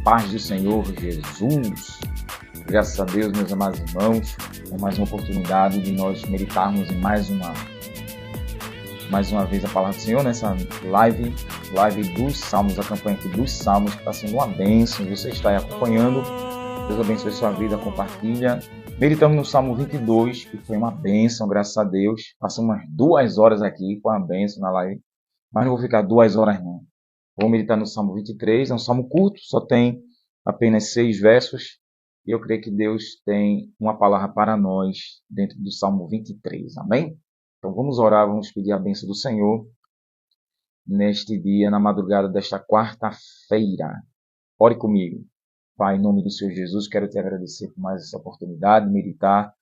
paz do Senhor Jesus. Graças a Deus, meus amados irmãos, é mais uma oportunidade de nós meditarmos em mais uma vez a palavra do Senhor nessa live dos Salmos, a campanha aqui dos Salmos, que está sendo uma bênção. Você está aí acompanhando, Deus abençoe sua vida, compartilha. Meditamos no Salmo 22, que foi uma bênção, graças a Deus. Passamos umas 2 horas aqui com a bênção na live, mas não vou ficar 2 horas não. Vou meditar no Salmo 23, é um salmo curto, só tem apenas 6 versos. E eu creio que Deus tem uma palavra para nós dentro do Salmo 23, amém? Então vamos orar, vamos pedir a bênção do Senhor neste dia, na madrugada desta quarta-feira. Ore comigo. Pai, em nome do Senhor Jesus, quero te agradecer por mais essa oportunidade de meditar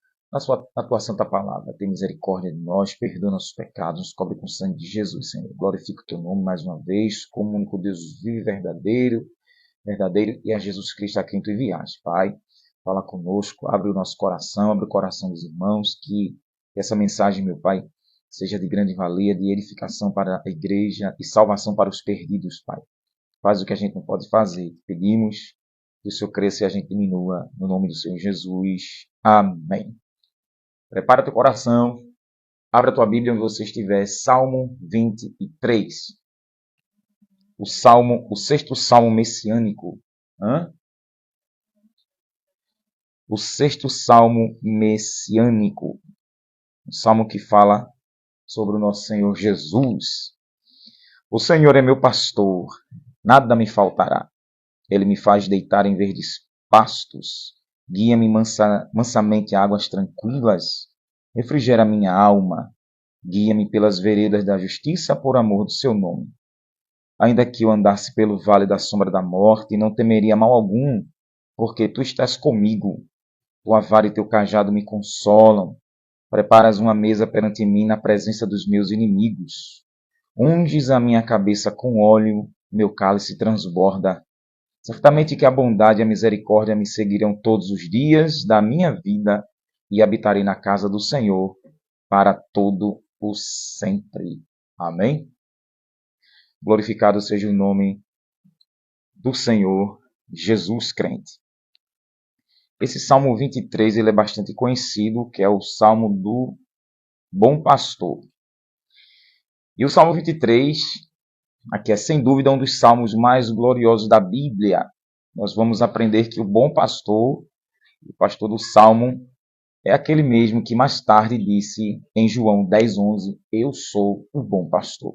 na tua santa palavra. Tem misericórdia de nós, perdoa nossos pecados, nos cobre com o sangue de Jesus, Senhor. Glorifica o teu nome mais uma vez, como o único Deus vivo e verdadeiro, e a Jesus Cristo a quem tu enviaste. Pai, fala conosco, abre o nosso coração, abre o coração dos irmãos, que essa mensagem, meu Pai, seja de grande valia, de edificação para a igreja e salvação para os perdidos, Pai. Faz o que a gente não pode fazer. Pedimos que o Senhor cresça e a gente diminua, no nome do Senhor Jesus. Amém. Prepara teu coração, abra tua Bíblia onde você estiver, Salmo 23. O sexto salmo messiânico. O sexto salmo messiânico. Um salmo que fala sobre o nosso Senhor Jesus. O Senhor é meu pastor, nada me faltará. Ele me faz deitar em verdes pastos, guia-me mansamente a águas tranquilas, refrigera minha alma, guia-me pelas veredas da justiça por amor do seu nome. Ainda que eu andasse pelo vale da sombra da morte, não temeria mal algum, porque tu estás comigo. Tua vara e teu cajado me consolam. Preparas uma mesa perante mim na presença dos meus inimigos. Unges a minha cabeça com óleo, meu cálice transborda. Certamente que a bondade e a misericórdia me seguirão todos os dias da minha vida e habitarei na casa do Senhor para todo o sempre. Amém? Glorificado seja o nome do Senhor Jesus crente. Esse Salmo 23 ele é bastante conhecido, que é o Salmo do Bom Pastor. E o Salmo 23, aqui é sem dúvida um dos salmos mais gloriosos da Bíblia. Nós vamos aprender que o bom pastor, o pastor do Salmo, é aquele mesmo que mais tarde disse em João 10:11, eu sou o bom pastor.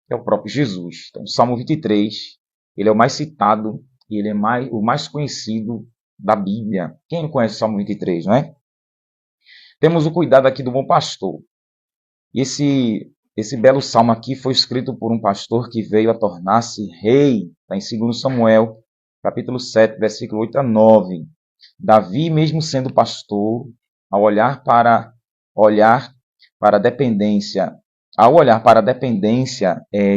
É o próprio Jesus. Então, o Salmo 23, ele é o mais citado e ele é o mais conhecido da Bíblia. Quem não conhece o Salmo 23, não é? Temos o cuidado aqui do bom pastor. E esse belo salmo aqui foi escrito por um pastor que veio a tornar-se rei. Está em 2 Samuel, capítulo 7, versículo 8 a 9. Davi, mesmo sendo pastor, ao olhar para a dependência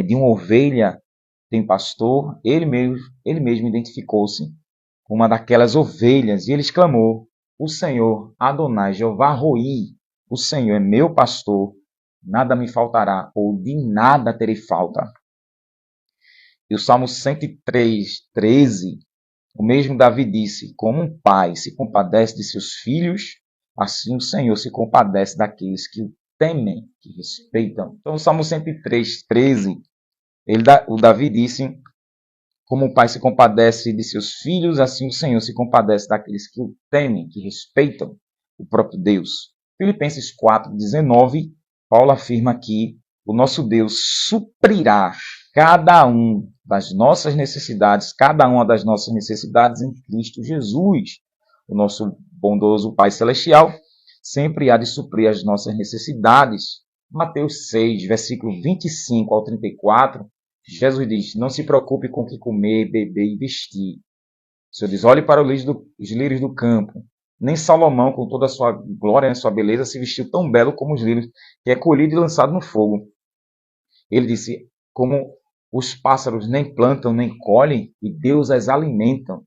de uma ovelha tem pastor, ele mesmo identificou-se com uma daquelas ovelhas e ele exclamou: o Senhor, Adonai, Jeová Roi, o Senhor é meu pastor, nada me faltará, ou de nada terei falta. E o Salmo 103:13, o mesmo Davi disse: como um pai se compadece de seus filhos, assim o Senhor se compadece daqueles que o temem, que respeitam. Então, o Salmo 103:13, o Davi disse: como o pai se compadece de seus filhos, assim o Senhor se compadece daqueles que o temem, que respeitam o próprio Deus. Filipenses 4:19, Paulo afirma que o nosso Deus suprirá cada uma das nossas necessidades em Cristo Jesus. O nosso bondoso Pai Celestial sempre há de suprir as nossas necessidades. Mateus 6, versículo 25 ao 34, Jesus diz: não se preocupe com o que comer, beber e vestir. O Senhor diz: olhe para os lírios do campo. Nem Salomão, com toda a sua glória e a sua beleza, se vestiu tão belo como os lírios, que é colhido e lançado no fogo. Ele disse: como os pássaros nem plantam, nem colhem, e Deus as alimenta,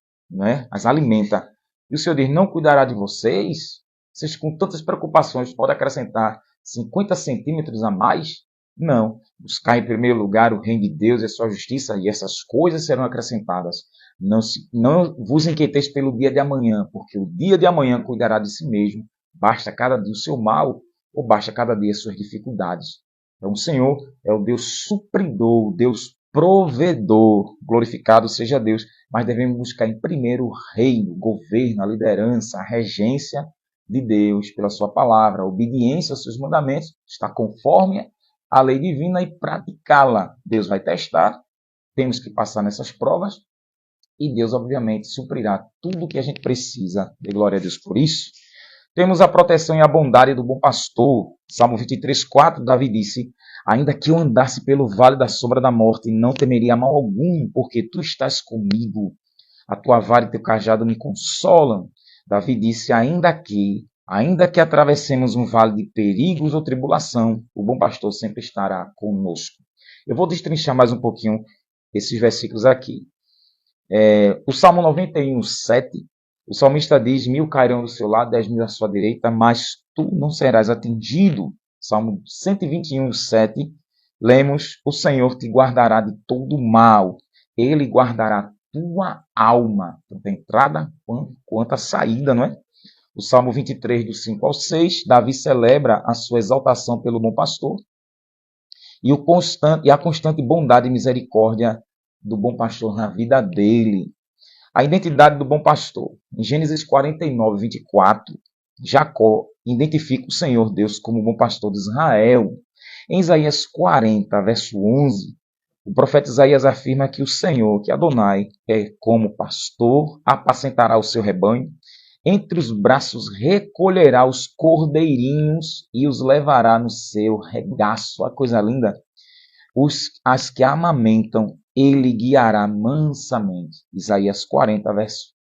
as alimenta. E o Senhor diz: não cuidará de vocês? Vocês com tantas preocupações podem acrescentar 50 centímetros a mais? Não. Buscar em primeiro lugar o reino de Deus e a sua justiça, e essas coisas serão acrescentadas. Não vos inquieteis pelo dia de amanhã, porque o dia de amanhã cuidará de si mesmo. Basta cada dia o seu mal, ou basta cada dia as suas dificuldades. Então o Senhor é o Deus supridor, o Deus provedor. Glorificado seja Deus. Mas devemos buscar em primeiro o reino, o governo, a liderança, a regência de Deus pela sua palavra, a obediência aos seus mandamentos, está conforme a lei divina e praticá-la. Deus vai testar, temos que passar nessas provas e Deus, obviamente, suprirá tudo o que a gente precisa. Dê glória a Deus por isso. Temos a proteção e a bondade do bom pastor. Salmo 23:4, Davi disse: ainda que eu andasse pelo vale da sombra da morte, não temeria mal algum, porque tu estás comigo. A tua vara e teu cajado me consolam. Davi disse: ainda que atravessemos um vale de perigos ou tribulação, o bom pastor sempre estará conosco. Eu vou destrinchar mais um pouquinho esses versículos aqui. O Salmo 91:7, o salmista diz: 1000 cairão do seu lado, 10.000 à sua direita, mas tu não serás atingido. Salmo 121:7, lemos: o Senhor te guardará de todo mal, ele guardará tua alma, tanto a entrada quanto a saída, não é? O Salmo 23, do 5 ao 6, Davi celebra a sua exaltação pelo bom pastor e a constante bondade e misericórdia do bom pastor na vida dele. A identidade do bom pastor. Em Gênesis 49:24, Jacó identifica o Senhor Deus como o bom pastor de Israel. Em Isaías 40, verso 11, o profeta Isaías afirma que o Senhor, que Adonai, é como pastor, apacentará o seu rebanho, entre os braços recolherá os cordeirinhos e os levará no seu regaço. A coisa linda. As que amamentam, ele guiará mansamente. Isaías 40,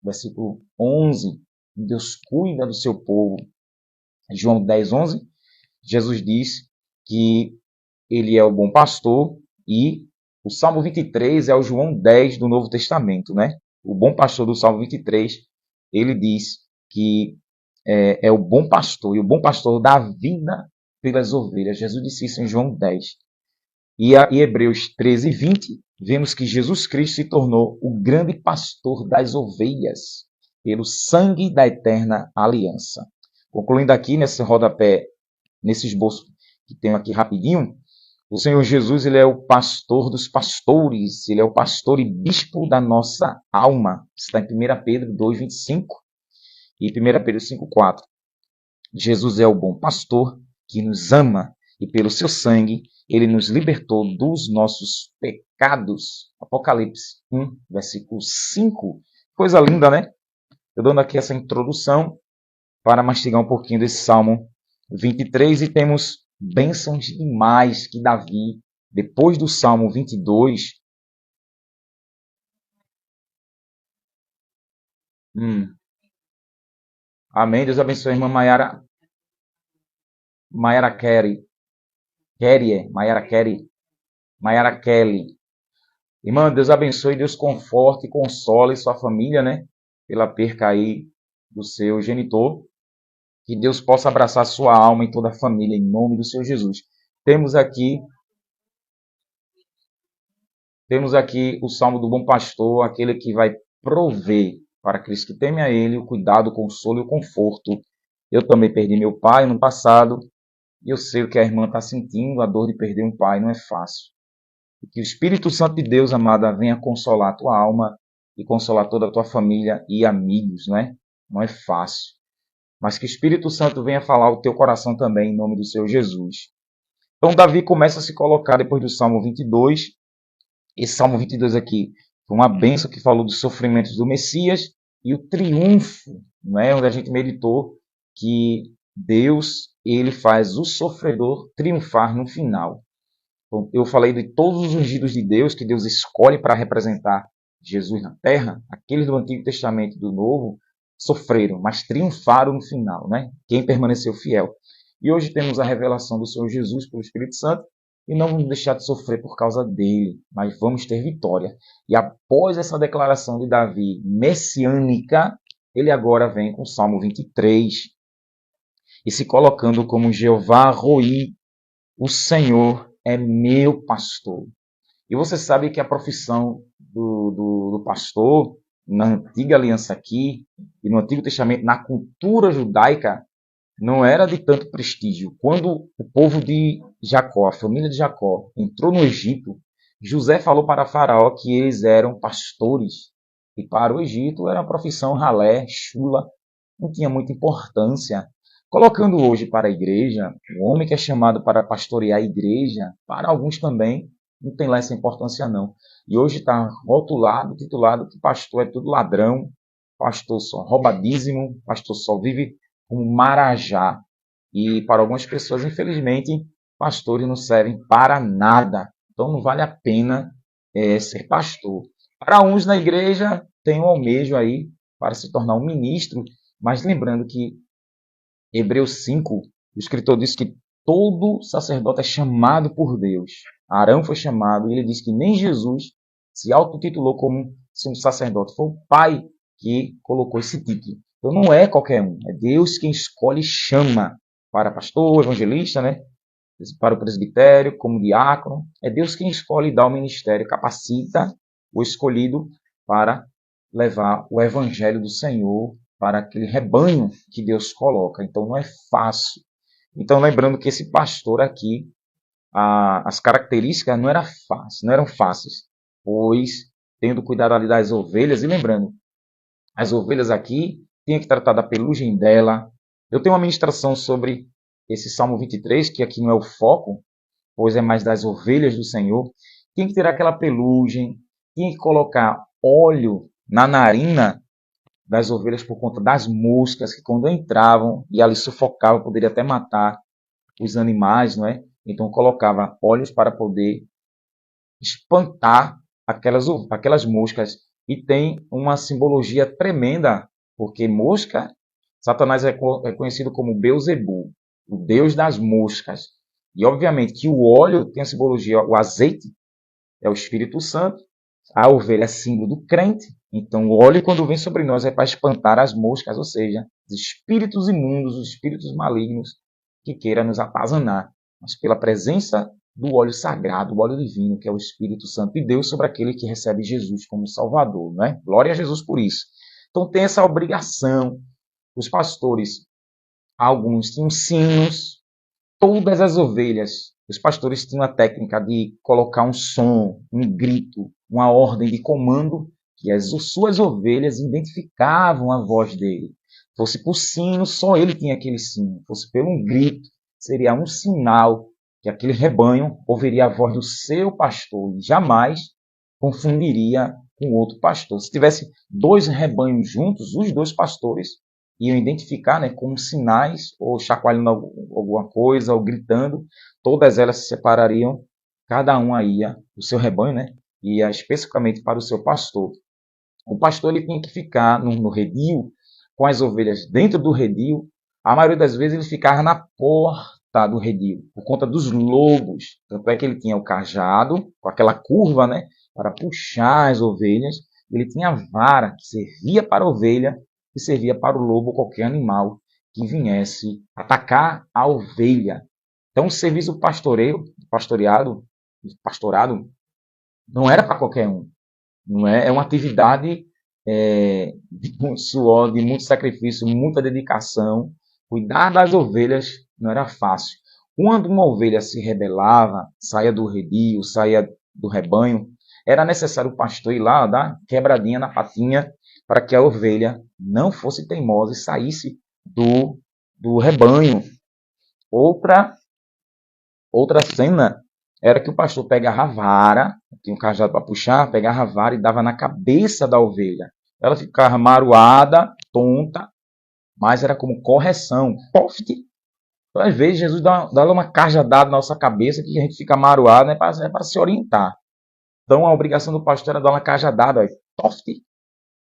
versículo 11. Deus cuida do seu povo. João 10:11. Jesus diz que ele é o bom pastor e o Salmo 23 é o João 10 do Novo Testamento, né? O bom pastor do Salmo 23, ele diz que é o bom pastor, e o bom pastor dá vida pelas ovelhas. Jesus disse isso em João 10. E em Hebreus 13:20, vemos que Jesus Cristo se tornou o grande pastor das ovelhas, pelo sangue da eterna aliança. Concluindo aqui nesse rodapé, nesse esboço que tenho aqui rapidinho, o Senhor Jesus, ele é o pastor dos pastores, ele é o pastor e bispo da nossa alma. Está em 1 Pedro 2:25 e 1 Pedro 5:4. Jesus é o bom pastor que nos ama e pelo seu sangue ele nos libertou dos nossos pecados. Apocalipse 1, versículo 5. Coisa linda, né? Eu dando aqui essa introdução para mastigar um pouquinho desse Salmo 23 e temos bênçãos demais que Davi, depois do Salmo 22, amém, Deus abençoe a irmã Mayara Kelly. Irmã, Deus abençoe, Deus conforte e console sua família, né? Pela perca aí do seu genitor. Que Deus possa abraçar sua alma e toda a família, em nome do Senhor Jesus. Temos aqui o Salmo do Bom Pastor, aquele que vai prover para aqueles que temem a Ele o cuidado, o consolo e o conforto. Eu também perdi meu pai no passado, e eu sei o que a irmã está sentindo, a dor de perder um pai não é fácil. E que o Espírito Santo de Deus, amada, venha consolar a tua alma e consolar toda a tua família e amigos, não é? Não é fácil. Mas que o Espírito Santo venha falar o teu coração também, em nome do Senhor Jesus. Então, Davi começa a se colocar depois do Salmo 22. Esse Salmo 22 aqui foi uma bênção que falou dos sofrimentos do Messias e o triunfo, não é? Onde a gente meditou que Deus, ele faz o sofredor triunfar no final. Então, eu falei de todos os ungidos de Deus que Deus escolhe para representar Jesus na terra. Aqueles do Antigo Testamento e do Novo sofreram, mas triunfaram no final, né? Quem permaneceu fiel. E hoje temos a revelação do Senhor Jesus pelo Espírito Santo e não vamos deixar de sofrer por causa dele, mas vamos ter vitória. E após essa declaração de Davi messiânica, ele agora vem com o Salmo 23 e se colocando como Jeová Roi, o Senhor é meu pastor. E você sabe que a profissão do pastor, na antiga aliança aqui, e no Antigo Testamento, na cultura judaica, não era de tanto prestígio. Quando o povo de Jacó, a família de Jacó, entrou no Egito, José falou para Faraó que eles eram pastores. E para o Egito era uma profissão ralé, chula, não tinha muita importância. Colocando hoje para a igreja, o homem que é chamado para pastorear a igreja, para alguns também, não tem lá essa importância não. E hoje está rotulado, titulado que pastor é tudo ladrão, pastor só rouba dízimo, pastor só vive como marajá. E para algumas pessoas, infelizmente, pastores não servem para nada. Então não vale a pena ser pastor. Para uns na igreja tem um almejo aí para se tornar um ministro, mas lembrando que Hebreus 5, o escritor diz que todo sacerdote é chamado por Deus. Arão foi chamado e ele diz que nem Jesus se autotitulou como um sacerdote. Foi o Pai que colocou esse título. Então não é qualquer um, é Deus quem escolhe e chama para pastor, evangelista, né? Para o presbitério, como diácono. É Deus quem escolhe e dá o ministério, capacita o escolhido para levar o evangelho do Senhor para aquele rebanho que Deus coloca. Então não é fácil. Então lembrando que esse pastor aqui, as características não eram fáceis, pois tendo cuidado ali das ovelhas, e lembrando, as ovelhas aqui tinha que tratar da pelugem dela. Eu tenho uma ministração sobre esse Salmo 23, que aqui não é o foco, pois é mais das ovelhas do Senhor. Tinha que tirar aquela pelugem, tinha que colocar óleo na narina das ovelhas por conta das moscas que quando entravam e ali sufocavam, poderia até matar os animais, não é? Então colocava óleos para poder espantar aquelas moscas. E tem uma simbologia tremenda, porque mosca, Satanás é conhecido como Beuzebu, o deus das moscas. E obviamente que o óleo tem a simbologia, o azeite é o Espírito Santo, a ovelha é símbolo do crente. Então o óleo quando vem sobre nós é para espantar as moscas, ou seja, os espíritos imundos, os espíritos malignos que queiram nos atazanar. Mas pela presença do óleo sagrado, o óleo divino, que é o Espírito Santo de Deus, sobre aquele que recebe Jesus como Salvador. Né? Glória a Jesus por isso. Então tem essa obrigação. Os pastores, alguns tinham sinos, todas as ovelhas. Os pastores tinham a técnica de colocar um som, um grito, uma ordem de comando, que as suas ovelhas identificavam a voz dele. Fosse por sino, só ele tinha aquele sino. Fosse pelo um grito, seria um sinal que aquele rebanho ouviria a voz do seu pastor e jamais confundiria com outro pastor. Se tivesse dois rebanhos juntos, os dois pastores iam identificar, né, como sinais, ou chacoalhando alguma coisa, ou gritando, todas elas se separariam, cada um ia, o seu rebanho, né, ia especificamente para o seu pastor. O pastor ele tinha que ficar no redil, com as ovelhas dentro do redil. A maioria das vezes ele ficava na porta do redil, por conta dos lobos. Tanto é que ele tinha o cajado, com aquela curva, né, para puxar as ovelhas. Ele tinha a vara, que servia para a ovelha, e servia para o lobo ou qualquer animal que viesse atacar a ovelha. Então o serviço pastorado, não era para qualquer um. Não é? É uma atividade de muito suor, de muito sacrifício, muita dedicação. Cuidar das ovelhas não era fácil. Quando uma ovelha se rebelava, saía do redil, saía do rebanho, era necessário o pastor ir lá dar quebradinha na patinha para que a ovelha não fosse teimosa e saísse do rebanho. Outra cena era que o pastor pegava a vara, tinha um cajado para puxar, pegava a vara e dava na cabeça da ovelha. Ela ficava maruada, tonta, mas era como correção. Poft! Então, às vezes, Jesus dá uma cajadada na nossa cabeça que a gente fica maruado, né, para se orientar. Então, a obrigação do pastor era dar uma cajadada. Poft!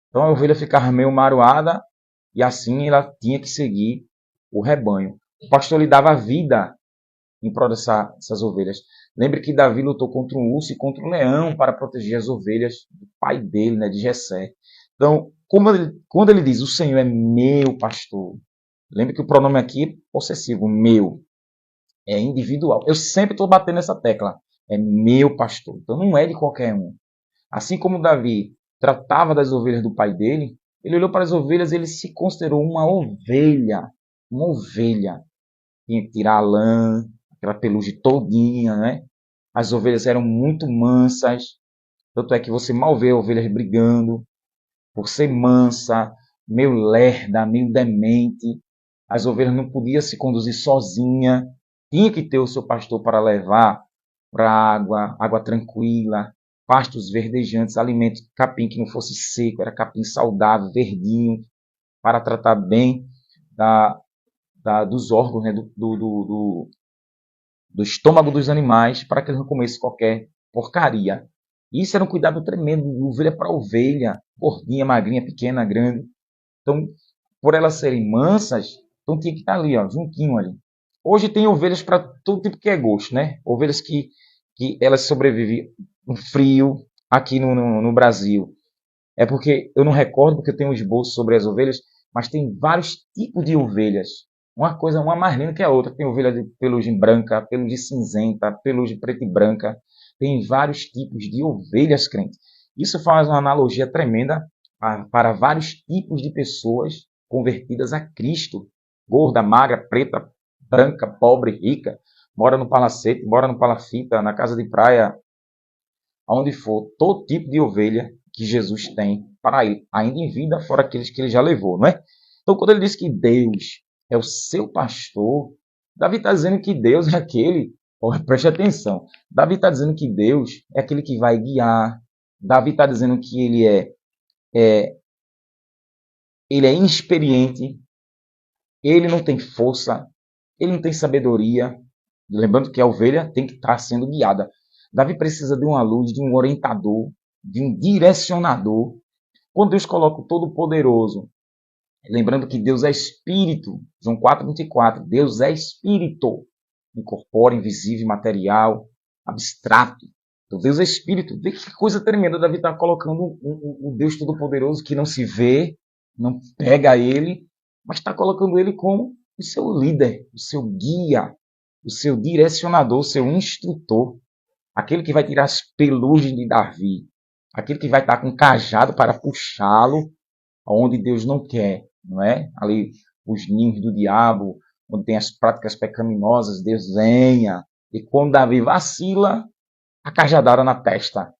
Então, a ovelha ficava meio maruada e assim ela tinha que seguir o rebanho. O pastor lhe dava vida em prol dessas ovelhas. Lembre que Davi lutou contra um urso e contra um leão para proteger as ovelhas do pai dele, né, de Jessé. Então, quando ele diz, o Senhor é meu pastor, lembre que o pronome aqui é possessivo, meu. É individual. Eu sempre estou batendo nessa tecla. É meu pastor. Então não é de qualquer um. Assim como Davi tratava das ovelhas do pai dele, ele olhou para as ovelhas e ele se considerou uma ovelha. Uma ovelha. Tinha que tirar a lã, aquela pelugem todinha, né? As ovelhas eram muito mansas. Tanto é que você mal vê ovelhas brigando. Por ser mansa, meio lerda, meio demente. As ovelhas não podiam se conduzir sozinha. Tinha que ter o seu pastor para levar para água, água tranquila, pastos verdejantes, alimento, capim que não fosse seco, era capim saudável, verdinho, para tratar bem dos órgãos, né, do estômago dos animais, para que eles não comessem qualquer porcaria. Isso era um cuidado tremendo, ovelha para ovelha, gordinha, magrinha, pequena, grande. Então, por elas serem mansas, então tinha que estar ali, ó, juntinho ali. Hoje tem ovelhas para todo tipo que é gosto, né? Ovelhas que elas sobrevivem no frio aqui no Brasil. É porque eu não recordo, porque eu tenho um esboço sobre as ovelhas, mas tem vários tipos de ovelhas. Uma coisa, uma mais linda que a outra. Tem ovelha de pelugem branca, pelugem cinzenta, pelugem preta e branca. Tem vários tipos de ovelhas, crente. Isso faz uma analogia tremenda para vários tipos de pessoas convertidas a Cristo. Gorda, magra, preta, branca, pobre, rica. Mora no palacete, mora no palafita, na casa de praia, aonde for, todo tipo de ovelha que Jesus tem para ele, ainda em vida, fora aqueles que ele já levou, não é? Então, quando ele diz que Deus é o seu pastor, Davi está dizendo que Deus é aquele, preste atenção, Davi está dizendo que Deus é aquele que vai guiar, Davi está dizendo que ele é inexperiente, ele não tem força, ele não tem sabedoria, lembrando que a ovelha tem que estar sendo guiada. Davi precisa de uma luz, de um orientador, de um direcionador. Quando Deus coloca o Todo-Poderoso, lembrando que Deus é Espírito, João 4,24, Deus é Espírito, incorpora, invisível, material, abstrato. Então Deus é Espírito. Vê que coisa tremenda, Davi está colocando o Deus Todo-Poderoso que não se vê, não pega ele, mas está colocando ele como o seu líder, o seu guia, o seu direcionador, o seu instrutor, aquele que vai tirar as pelugens de Davi, aquele que vai estar com cajado para puxá-lo aonde Deus não quer, não é? Ali os ninhos do diabo, onde tem as práticas pecaminosas, Deus venha. E quando Davi vacila, a cajadada na testa.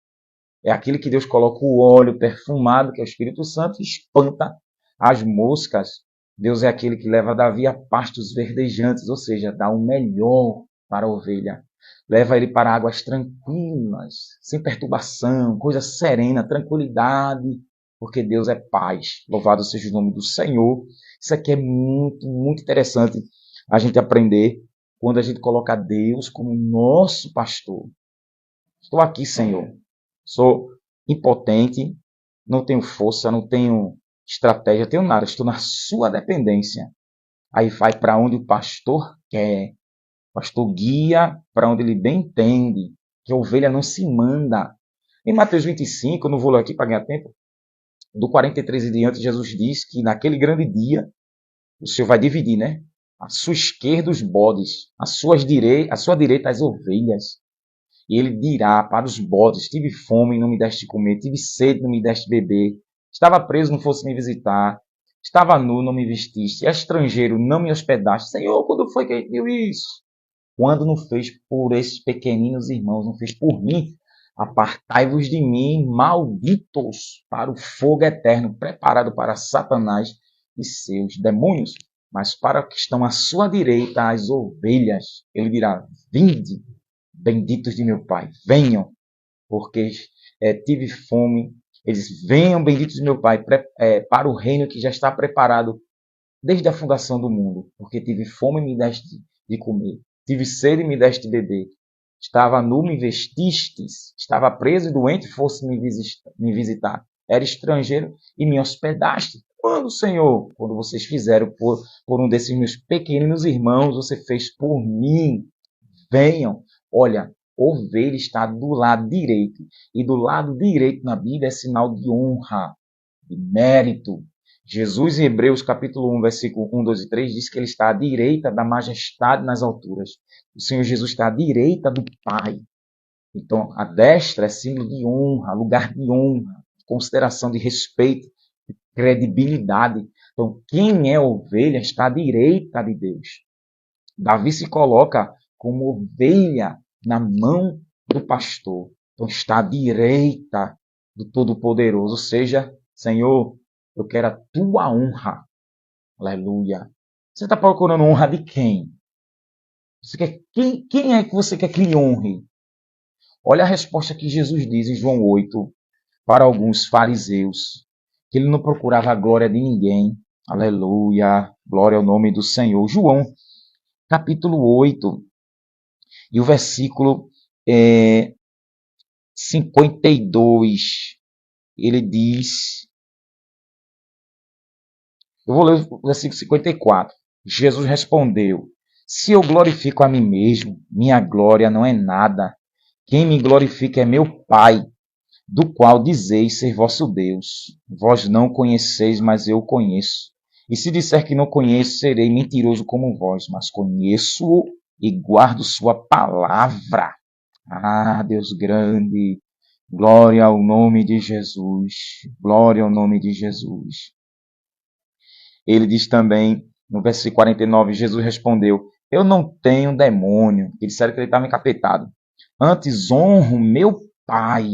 É aquele que Deus coloca o óleo perfumado, que é o Espírito Santo, e espanta as moscas. Deus é aquele que leva Davi a pastos verdejantes, ou seja, dá o melhor para a ovelha. Leva ele para águas tranquilas, sem perturbação, coisa serena, tranquilidade, porque Deus é paz. Louvado seja o nome do Senhor. Isso aqui é muito, muito interessante a gente aprender quando a gente coloca Deus como nosso pastor. Estou aqui, Senhor. Sou impotente, não tenho força, não tenho estratégia, tenho nada. Estou na sua dependência. Aí vai para onde o pastor quer. O pastor guia para onde ele bem entende. Que a ovelha não se manda. Em Mateus 25, eu não vou ler aqui para ganhar tempo, do 43 e diante, Jesus diz que naquele grande dia, o Senhor vai dividir, né? À sua esquerda os bodes, à sua direita as ovelhas. E ele dirá para os bodes: tive fome e não me deste comer, tive sede e não me deste beber, estava preso, não fosse me visitar, estava nu, não me vestiste, estrangeiro, não me hospedaste. Senhor, quando foi que ele viu isso? Quando não fez por esses pequeninos irmãos, não fez por mim? Apartai-vos de mim, malditos, para o fogo eterno, preparado para Satanás e seus demônios. Mas para que estão à sua direita, as ovelhas, ele dirá: vinde, benditos de meu Pai, venham, porque tive fome. Eles venham, benditos de meu Pai, para o reino que já está preparado desde a fundação do mundo, porque tive fome e me deste de comer, tive sede e me deste de beber, estava nu, me vestistes, estava preso e doente, fosse me visitar, era estrangeiro e me hospedaste. Quando, Senhor? Quando vocês fizeram por um desses meus pequeninos irmãos, você fez por mim. Venham. Olha, ovelha está do lado direito. E do lado direito na Bíblia é sinal de honra, de mérito. Jesus, em Hebreus capítulo 1, versículo 1, 2 e 3, diz que ele está à direita da majestade nas alturas. O Senhor Jesus está à direita do Pai. Então, a destra é símbolo de honra, lugar de honra, consideração de respeito, de credibilidade. Então, quem é ovelha está à direita de Deus. Davi se coloca como ovelha na mão do pastor. Então, está à direita do Todo-Poderoso. Ou seja, Senhor, eu quero a tua honra. Aleluia. Você está procurando honra de quem? Quem é que você quer que lhe honre? Olha a resposta que Jesus diz em João 8 para alguns fariseus, que ele não procurava a glória de ninguém. Aleluia. Glória ao nome do Senhor. João, capítulo 8, e o versículo 52, ele diz... Eu vou ler o versículo 54. Jesus respondeu: se eu glorifico a mim mesmo, minha glória não é nada. Quem me glorifica é meu Pai, do qual dizeis ser vosso Deus. Vós não conheceis, mas eu conheço. E se disser que não conheço, serei mentiroso como vós, mas conheço-o e guardo sua palavra. Ah, Deus grande, glória ao nome de Jesus, glória ao nome de Jesus. Ele diz também, no versículo 49, Jesus respondeu: eu não tenho demônio. Eles disseram que ele estava encapetado. Antes honro meu Pai,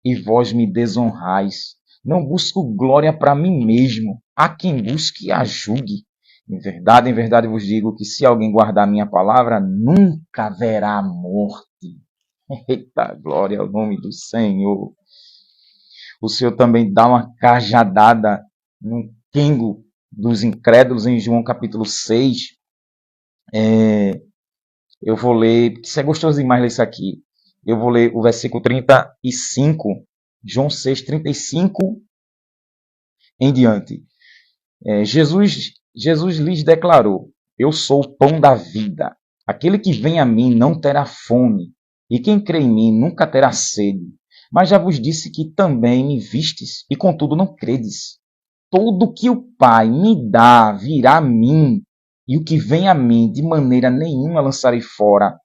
e vós me desonrais. Não busco glória para mim mesmo. Há quem busque e a julgue. Em verdade vos digo que se alguém guardar minha palavra, nunca verá morte. Eita, glória ao nome do Senhor. O Senhor também dá uma cajadada no quengo dos incrédulos em João capítulo 6. Eu vou ler, porque isso é gostoso demais ler isso aqui. Eu vou ler o versículo 35, João 6, 35 em diante. Jesus lhes declarou: eu sou o pão da vida. Aquele que vem a mim não terá fome, e quem crê em mim nunca terá sede. Mas já vos disse que também me vistes, e contudo não credes. Todo que o Pai me dá virá a mim, e o que vem a mim de maneira nenhuma lançarei fora,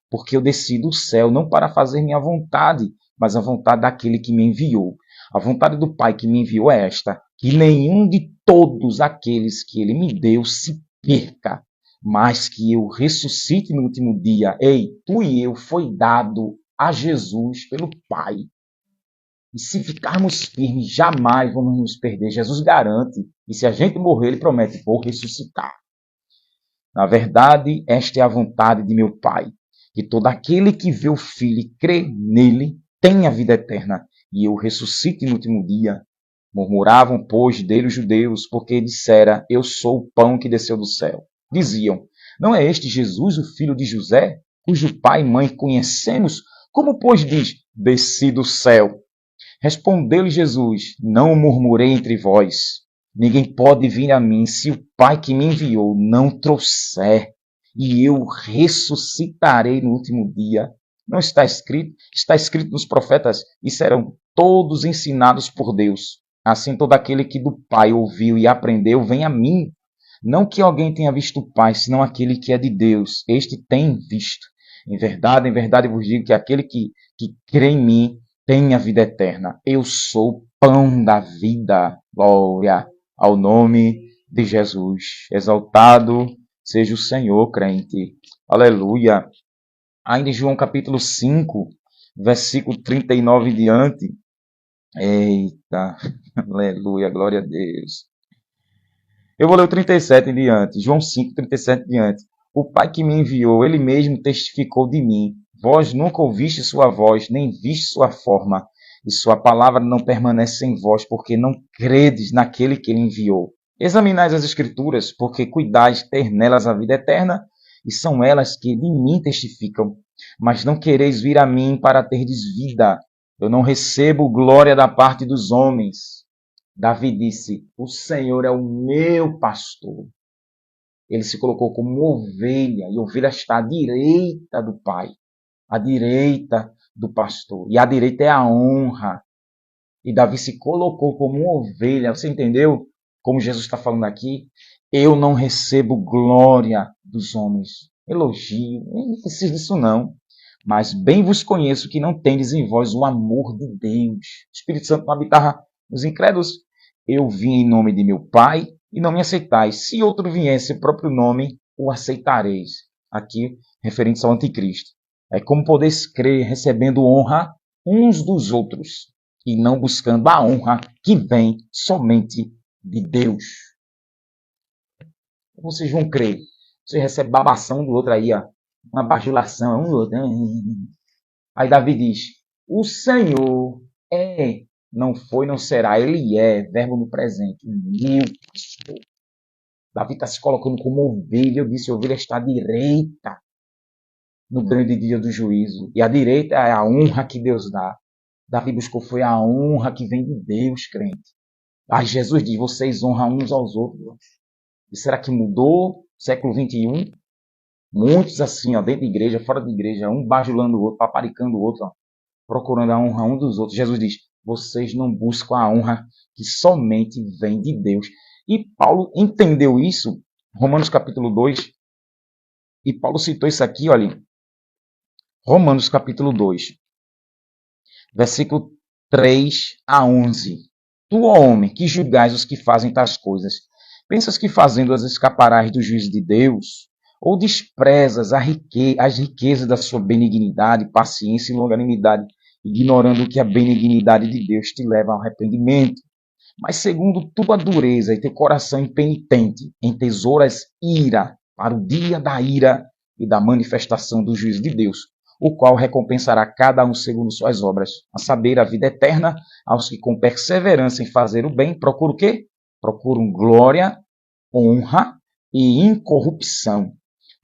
porque eu desci do céu não para fazer minha vontade, mas a vontade daquele que me enviou. A vontade do Pai que me enviou é esta: que nenhum de todos aqueles que ele me deu se perca, mas que eu ressuscite no último dia. Ei, tu e eu foi dado a Jesus pelo Pai. E se ficarmos firmes, jamais vamos nos perder. Jesus garante. E se a gente morrer, ele promete: vou ressuscitar. Na verdade, esta é a vontade de meu Pai, que todo aquele que vê o Filho e crê nele tenha vida eterna, e eu ressuscite no último dia. Murmuravam, pois, dele os judeus, porque dissera: eu sou o pão que desceu do céu. Diziam: não é este Jesus, o filho de José, cujo pai e mãe conhecemos? Como, pois, diz: desci do céu? Respondeu-lhe Jesus: não murmurei entre vós. Ninguém pode vir a mim se o Pai que me enviou não trouxer, e eu ressuscitarei no último dia. Não está escrito? Está escrito nos profetas: e serão todos ensinados por Deus. Assim todo aquele que do Pai ouviu e aprendeu, vem a mim. Não que alguém tenha visto o Pai, senão aquele que é de Deus. Este tem visto. Em verdade vos digo que aquele que crê em mim tem a vida eterna. Eu sou o pão da vida. Glória ao nome de Jesus. Exaltado seja o Senhor, crente. Aleluia. Ainda em João capítulo 5, versículo 39 em diante. Eita, aleluia, glória a Deus. Eu vou ler o 37 em diante. João 5, 37 em diante. O Pai que me enviou, ele mesmo testificou de mim. Vós nunca ouviste sua voz, nem viste sua forma, e sua palavra não permanece em vós, porque não credes naquele que ele enviou. Examinais as Escrituras, porque cuidais ter nelas a vida eterna, e são elas que de mim testificam. Mas não quereis vir a mim para terdes vida. Eu não recebo glória da parte dos homens. Davi disse: o Senhor é o meu pastor. Ele se colocou como ovelha, e a ovelha está à direita do Pai, à direita do pastor. E à direita é a honra. E Davi se colocou como uma ovelha, você entendeu? como Jesus está falando aqui, eu não recebo glória dos homens. Elogio, eu não preciso disso não. Mas bem vos conheço que não tendes em vós o amor de Deus. O Espírito Santo não habitava nos incrédulos. Eu vim em nome de meu Pai e não me aceitais. Se outro viesse em próprio nome, o aceitareis. Aqui, referente ao anticristo. É como podeis crer recebendo honra uns dos outros e não buscando a honra que vem somente de Deus. Vocês vão crer. Você recebe babação do outro aí, ó. Uma bajulação, um do outro. Aí Davi diz, o Senhor é, não foi, não será, ele é, verbo no presente. Meu pastor. Davi está se colocando como ovelha. Eu disse, a ovelha está à direita no grande dia do juízo. E a direita é a honra que Deus dá. Davi buscou foi a honra que vem de Deus, crente. Aí Jesus diz, vocês honram uns aos outros. E será que mudou? Século XXI? Muitos assim, ó, dentro da igreja, fora da igreja, um bajulando o outro, paparicando o outro, ó, procurando a honra um dos outros. Jesus diz, vocês não buscam a honra que somente vem de Deus. E Paulo entendeu isso, Romanos capítulo 2, e Paulo citou isso aqui, olha, Romanos capítulo 2, versículo 3 a 11. Tu, ó homem, que julgais os que fazem tais coisas, pensas que fazendo-as escaparás do juízo de Deus? Ou desprezas as riquezas da sua benignidade, paciência e longanimidade, ignorando que a benignidade de Deus te leva ao arrependimento? Mas segundo tua dureza e teu coração impenitente, entesouras ira para o dia da ira e da manifestação do juízo de Deus, o qual recompensará cada um segundo suas obras, a saber, a vida eterna, aos que com perseverança em fazer o bem procuram o quê? Procuram glória, honra e incorrupção.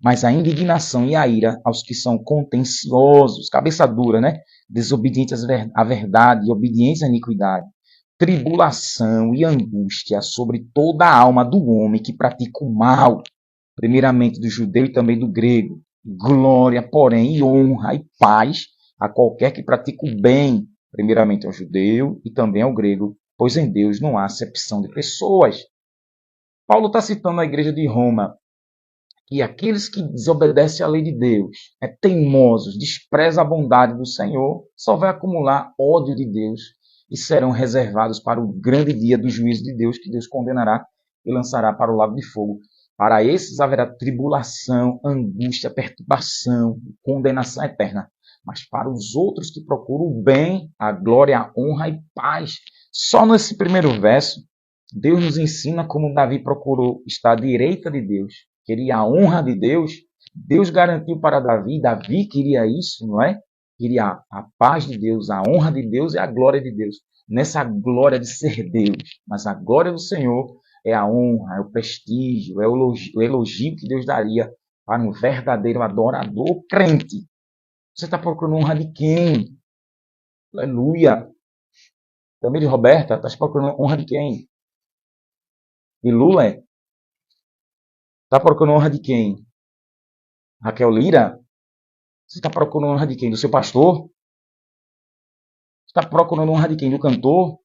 Mas a indignação e a ira aos que são contenciosos, cabeça dura, né? Desobedientes à verdade e obedientes à iniquidade. Tribulação e angústia sobre toda a alma do homem que pratica o mal, primeiramente do judeu e também do grego. Glória, porém, e honra e paz a qualquer que pratica o bem, primeiramente ao judeu e também ao grego, pois em Deus não há acepção de pessoas. Paulo está citando a igreja de Roma, que aqueles que desobedecem à lei de Deus, teimosos, desprezam a bondade do Senhor, só vai acumular ódio de Deus e serão reservados para o grande dia do juízo de Deus, que Deus condenará e lançará para o lago de fogo. Para esses haverá tribulação, angústia, perturbação, condenação eterna. Mas para os outros que procuram o bem, a glória, a honra e paz. Só nesse primeiro verso, Deus nos ensina como Davi procurou estar à direita de Deus. Queria a honra de Deus. Deus garantiu para Davi. Davi queria isso, não é? Queria a paz de Deus, a honra de Deus e a glória de Deus. Nessa glória de ser Deus. Mas a glória do Senhor é a honra, é o prestígio, é o elogio que Deus daria para um verdadeiro adorador crente. Você está procurando honra de quem? Aleluia. Também de Roberta, está procurando honra de quem? De Lula? Está procurando honra de quem? Raquel Lira? Você está procurando honra de quem? Do seu pastor? Você está procurando honra de quem? Do cantor?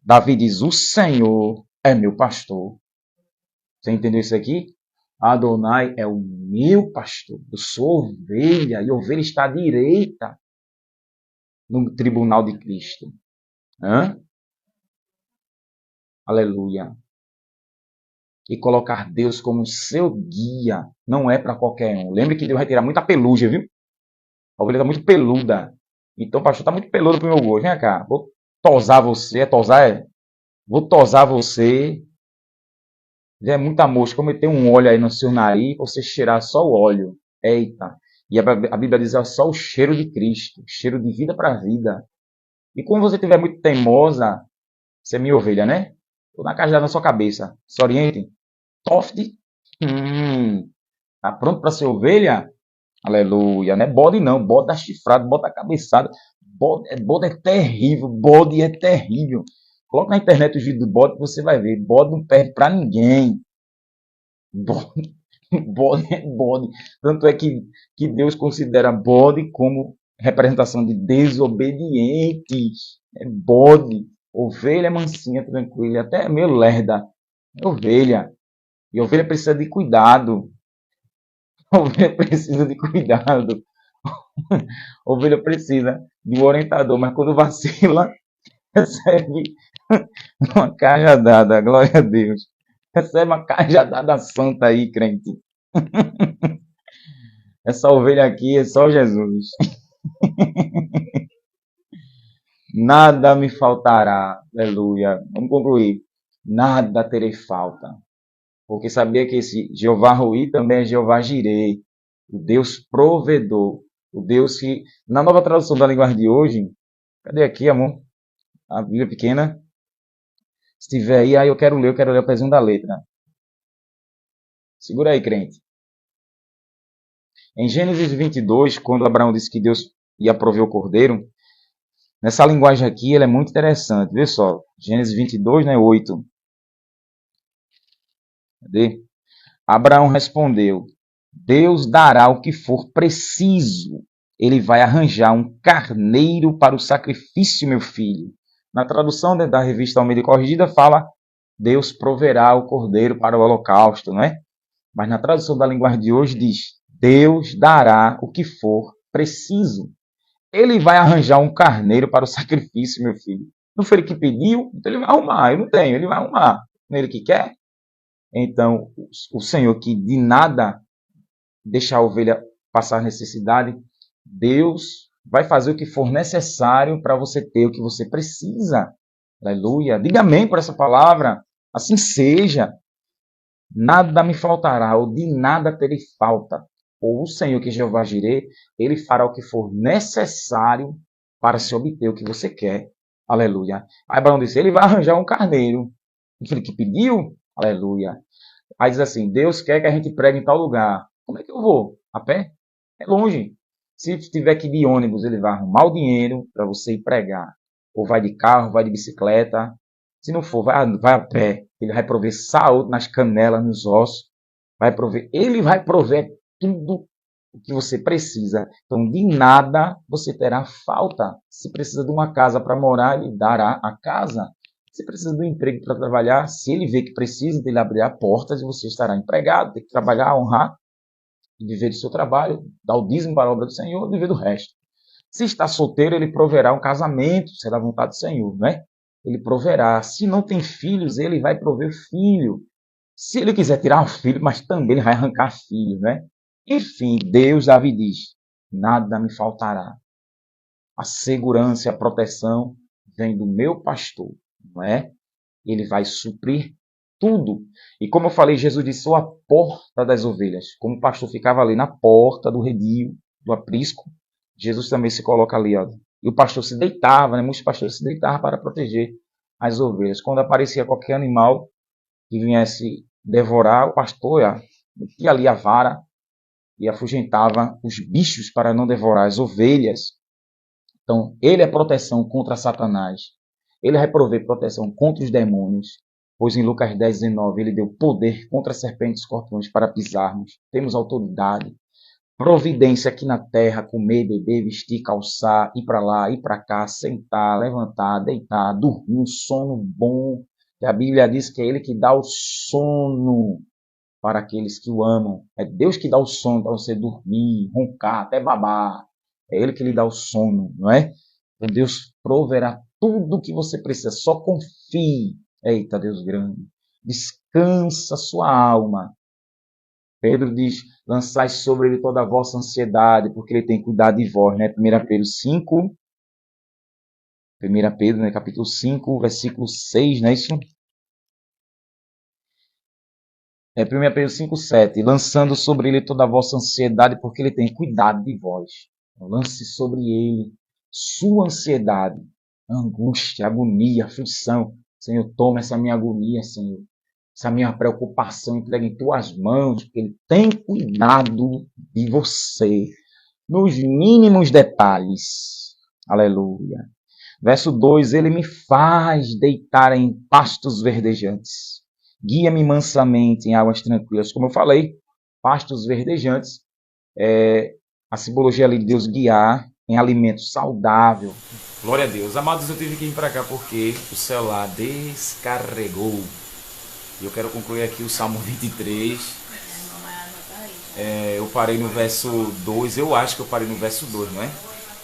Davi diz, o Senhor é meu pastor. Você entendeu isso aqui? Adonai é o meu pastor. Eu sou ovelha e a ovelha está à direita no tribunal de Cristo. Hã? Aleluia. E colocar Deus como seu guia não é para qualquer um. Lembre que Deus vai tirar muita pelugem, viu? A ovelha está muito peluda. Então o pastor está muito peludo pro meu gosto. Vem cá, vou tosar você. É tosar? É? Vou tosar você. Já é muita mosca. Vou meter um óleo aí no seu nariz para você cheirar só o óleo. Eita. E a Bíblia diz é só o cheiro de Cristo. Cheiro de vida para vida. E quando você estiver muito teimosa, você é minha ovelha, né? Estou na cajada na sua cabeça. Se oriente. Toft. Tá pronto para ser ovelha? Aleluia. Não é bode não. Bode da chifrada, bode da cabeçada. Bode é terrível. Bode é terrível. Coloca na internet os vídeos do bode que você vai ver. Bode não perde para ninguém. Bode é bode. Tanto é que Deus considera bode como representação de desobedientes. É bode. Ovelha mansinha, tranquila, até meio lerda. É ovelha. E ovelha precisa de cuidado. Ovelha precisa de cuidado. Ovelha precisa de um orientador, mas quando vacila, recebe uma cajadada, glória a Deus. Recebe uma cajadada santa aí, crente. Essa ovelha aqui é só Jesus. Nada me faltará. Aleluia. Vamos concluir. Nada terei falta. Porque sabia que esse Jeová Rui também é Jeová Jireh, o Deus provedor. O Deus que, na nova tradução da linguagem de hoje, cadê aqui, amor? A Bíblia pequena. Se tiver aí eu quero ler o pezinho da letra. Segura aí, crente. Em Gênesis 22, quando Abraão disse que Deus ia prover o cordeiro, nessa linguagem aqui, ela é muito interessante. Vê só, Gênesis 22, né, 8. Cadê? Abraão respondeu, Deus dará o que for preciso. Ele vai arranjar um carneiro para o sacrifício, meu filho. Na tradução da revista Almeida Corrigida fala, Deus proverá o cordeiro para o holocausto, não é? Mas na tradução da linguagem de hoje diz, Deus dará o que for preciso. Ele vai arranjar um carneiro para o sacrifício, meu filho. Não foi ele que pediu? Então ele vai arrumar. Eu não tenho, ele vai arrumar. Não é ele que quer? Então, o Senhor que de nada deixa a ovelha passar necessidade, Deus vai fazer o que for necessário para você ter o que você precisa. Aleluia. Diga amém por essa palavra. Assim seja. Nada me faltará, ou de nada terei falta. Ou o Senhor, que é Jeová Jireh, ele fará o que for necessário para se obter o que você quer. Aleluia. Aí Abraão disse, ele vai arranjar um carneiro. Aquele que pediu, aleluia. Aí diz assim, Deus quer que a gente pregue em tal lugar. Como é que eu vou? A pé? É longe. Se tiver que ir de ônibus, ele vai arrumar o dinheiro para você ir pregar. Ou vai de carro, vai de bicicleta. Se não for, vai a pé. Ele vai prover saúde nas canelas, nos ossos. Ele vai prover tudo o que você precisa. Então, de nada você terá falta. Se precisa de uma casa para morar, ele dará a casa. Se precisa de um emprego para trabalhar, se ele vê que precisa, ele abrirá portas e você estará empregado. Tem que trabalhar, honrar e viver do seu trabalho, dar o dízimo para a obra do Senhor e viver do resto. Se está solteiro, ele proverá um casamento, será a vontade do Senhor, não é? Ele proverá. Se não tem filhos, ele vai prover filho. Se ele quiser tirar um filho, mas também ele vai arrancar filho, né? Enfim, Deus, Davi diz, nada me faltará. A segurança e a proteção vem do meu pastor, não é? Ele vai suprir tudo. E como eu falei, Jesus disse, sou a porta das ovelhas. Como o pastor ficava ali na porta do redil, do aprisco, Jesus também se coloca ali, ó. E o pastor se deitava, né? Muitos pastores se deitavam para proteger as ovelhas. Quando aparecia qualquer animal que viesse devorar, o pastor metia ali a vara e afugentava os bichos para não devorar as ovelhas. Então, ele é proteção contra Satanás. Ele vai prover proteção contra os demônios. Pois em Lucas 10, 19, ele deu poder contra serpentes e escorpiões para pisarmos. Temos autoridade. Providência aqui na terra, comer, beber, vestir, calçar, ir para lá, ir para cá, sentar, levantar, deitar, dormir, um sono bom. Que a Bíblia diz que é ele que dá o sono para aqueles que o amam. É Deus que dá o sono para você dormir, roncar, até babar. É ele que lhe dá o sono, não é? Então Deus proverá tudo o que você precisa. Só confie. Eita, Deus grande. Descansa sua alma. Pedro diz, lançai sobre ele toda a vossa ansiedade, porque ele tem cuidado de vós, né? 1 Pedro 5, 1 Pedro, né? Capítulo 5, versículo 6, não é isso? É 1 Pedro 5, 7, lançando sobre ele toda a vossa ansiedade, porque ele tem cuidado de vós. Lance sobre ele sua ansiedade, angústia, agonia, aflição. Senhor, toma essa minha agonia, Senhor. Essa minha preocupação entrega em tuas mãos, porque ele tem cuidado de você, nos mínimos detalhes. Aleluia. Verso 2, ele me faz deitar em pastos verdejantes. Guia-me mansamente em águas tranquilas. Como eu falei, pastos verdejantes é a simbologia ali de Deus guiar em alimento saudável. Glória a Deus. Amados, eu tive que ir para cá porque o celular descarregou. E eu quero concluir aqui o Salmo 23. Eu parei no verso 2, eu acho que eu parei no verso 2, não é?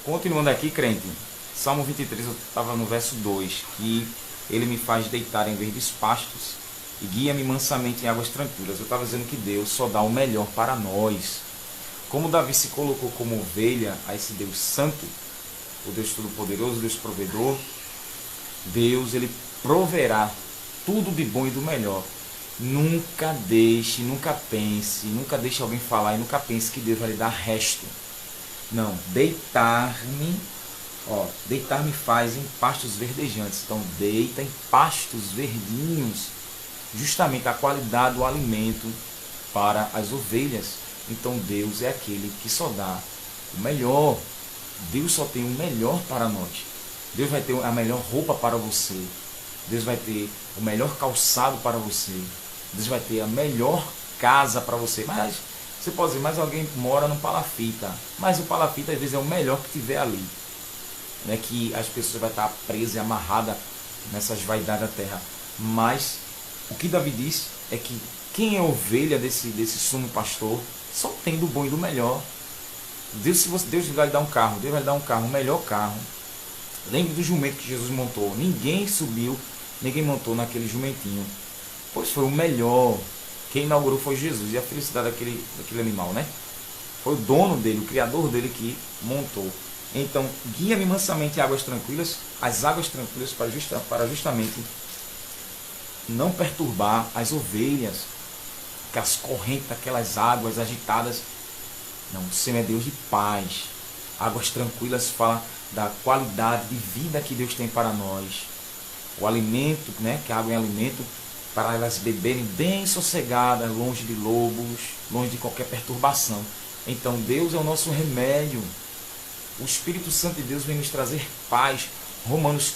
Continuando aqui, crente, Salmo 23, eu estava no verso 2, que ele me faz deitar em verdes pastos e guia-me mansamente em águas tranquilas. Eu estava dizendo que Deus só dá o melhor para nós. Como Davi se colocou como ovelha a esse Deus santo, o Deus Todo-Poderoso, o Deus provedor, Deus, ele proverá tudo de bom e do melhor. Nunca deixe, nunca pense, nunca deixe alguém falar e nunca pense que Deus vai lhe dar resto. Não, deitar-me faz em pastos verdejantes. Então, deita em pastos verdinhos, justamente a qualidade do alimento para as ovelhas. Então, Deus é aquele que só dá o melhor. Deus só tem o melhor para nós. Deus vai ter a melhor roupa para você. Deus vai ter o melhor calçado para você. Deus vai ter a melhor casa para você. Mas você pode dizer, mas alguém mora no palafita. Mas o palafita às vezes é o melhor que tiver ali. Não é que as pessoas vão estar presas e amarradas nessas vaidades da terra. Mas o que Davi disse é que quem é ovelha desse sumo pastor só tem do bom e do melhor. Deus vai lhe dar um carro, Deus vai lhe dar um carro, o melhor carro. Lembre do jumento que Jesus montou. Ninguém subiu, ninguém montou naquele jumentinho. Pois foi o melhor. Quem inaugurou foi Jesus. E a felicidade daquele animal, né? Foi o dono dele, o criador dele que montou. Então, guia-me mansamente em águas tranquilas. As águas tranquilas para justamente não perturbar as ovelhas. Que as correntes daquelas águas agitadas. Não, o Senhor é Deus de paz. Águas tranquilas fala da qualidade de vida que Deus tem para nós. O alimento, né, que a água é alimento, para elas beberem bem sossegadas, longe de lobos, longe de qualquer perturbação. Então Deus é o nosso remédio. O Espírito Santo de Deus vem nos trazer paz. Romanos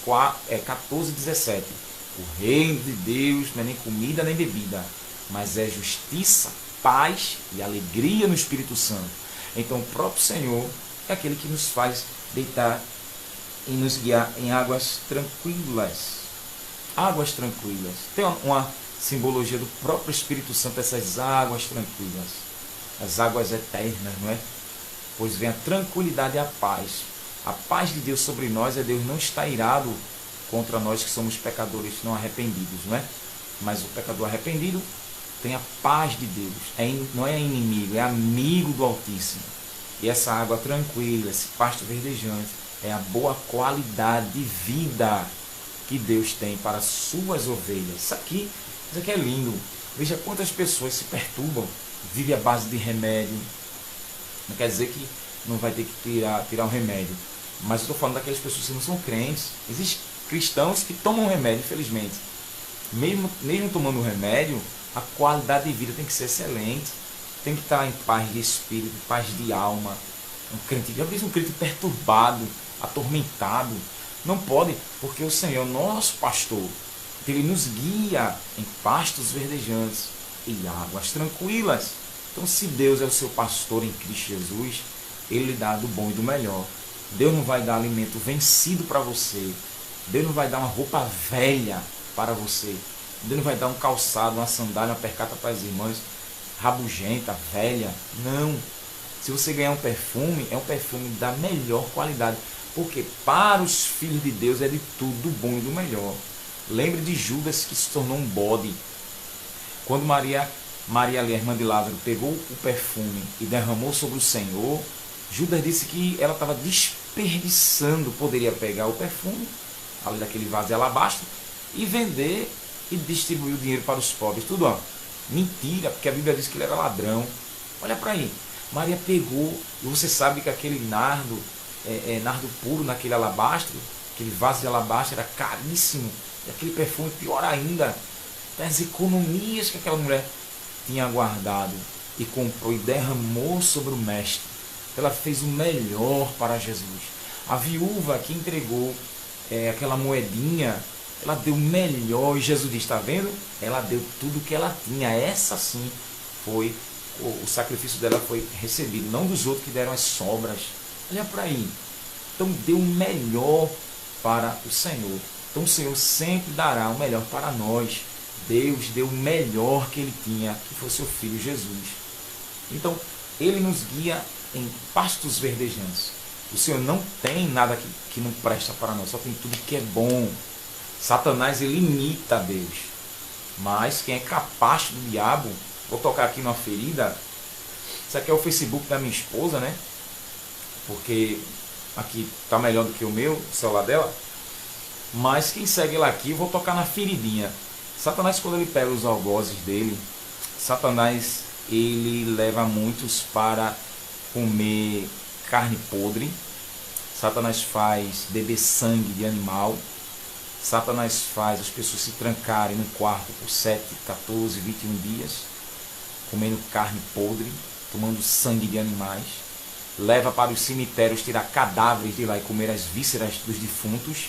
14, 17. O reino de Deus não é nem comida nem bebida, mas é justiça, paz e alegria no Espírito Santo. Então o próprio Senhor é aquele que nos faz deitar e nos guiar em águas tranquilas. Águas tranquilas. Tem uma simbologia do próprio Espírito Santo, essas águas tranquilas. As águas eternas, não é? Pois vem a tranquilidade e a paz. A paz de Deus sobre nós é Deus não está irado contra nós que somos pecadores não arrependidos, não é? Mas o pecador arrependido tem a paz de Deus. Não é inimigo, é amigo do Altíssimo. E essa água tranquila, esse pasto verdejante, é a boa qualidade de vida que Deus tem para as suas ovelhas. Isso aqui é lindo. Veja quantas pessoas se perturbam, vivem à base de remédio. Não quer dizer que não vai ter que tirar o remédio. Mas eu estou falando daquelas pessoas que não são crentes. Existem cristãos que tomam remédio, infelizmente. Mesmo tomando o remédio, a qualidade de vida tem que ser excelente. Tem que estar em paz de espírito, paz de alma. Já viu um crente perturbado, atormentado? Não pode, porque o Senhor, nosso pastor, ele nos guia em pastos verdejantes e águas tranquilas. Então, se Deus é o seu pastor em Cristo Jesus, ele lhe dá do bom e do melhor. Deus não vai dar alimento vencido para você. Deus não vai dar uma roupa velha para você. Deus não vai dar um calçado, uma sandália, uma percata para as irmãs rabugenta, velha. Não. Se você ganhar um perfume, é um perfume da melhor qualidade. Porque para os filhos de Deus é de tudo do bom e do melhor. Lembre de Judas que se tornou um bode. Quando Maria, a irmã de Lázaro, pegou o perfume e derramou sobre o Senhor, Judas disse que ela estava desperdiçando. Poderia pegar o perfume, ali daquele vaso de alabastro, e vender e distribuir o dinheiro para os pobres. Tudo, ó. Mentira, porque a Bíblia diz que ele era ladrão. Olha para aí. Maria pegou, e você sabe que aquele nardo, nardo puro naquele alabastro, aquele vaso de alabastro era caríssimo. E aquele perfume, pior ainda, das economias que aquela mulher tinha guardado e comprou e derramou sobre o mestre. Ela fez o melhor para Jesus. A viúva que entregou aquela moedinha, ela deu o melhor, e Jesus diz, está vendo? Ela deu tudo que ela tinha. Essa sim foi, o sacrifício dela foi recebido, não dos outros que deram as sobras. Olha para aí. Então dê o melhor para o Senhor. Então o Senhor sempre dará o melhor para nós. Deus deu o melhor que Ele tinha, que foi seu Filho Jesus. Então Ele nos guia em pastos verdejantes. O Senhor não tem nada que não presta para nós, só tem tudo que é bom. Satanás, ele imita Deus. Mas quem é capaz do diabo, vou tocar aqui numa ferida. Isso aqui é o Facebook da minha esposa, né? Porque aqui tá melhor do que o meu, o celular dela. Mas quem segue ela aqui, eu vou tocar na feridinha. Satanás, quando ele pega os algozes dele, Satanás, ele leva muitos para comer carne podre. Satanás faz beber sangue de animal. Satanás faz as pessoas se trancarem no quarto por 7, 14, 21 dias, comendo carne podre, tomando sangue de animais. Leva para os cemitérios tirar cadáveres de lá e comer as vísceras dos defuntos.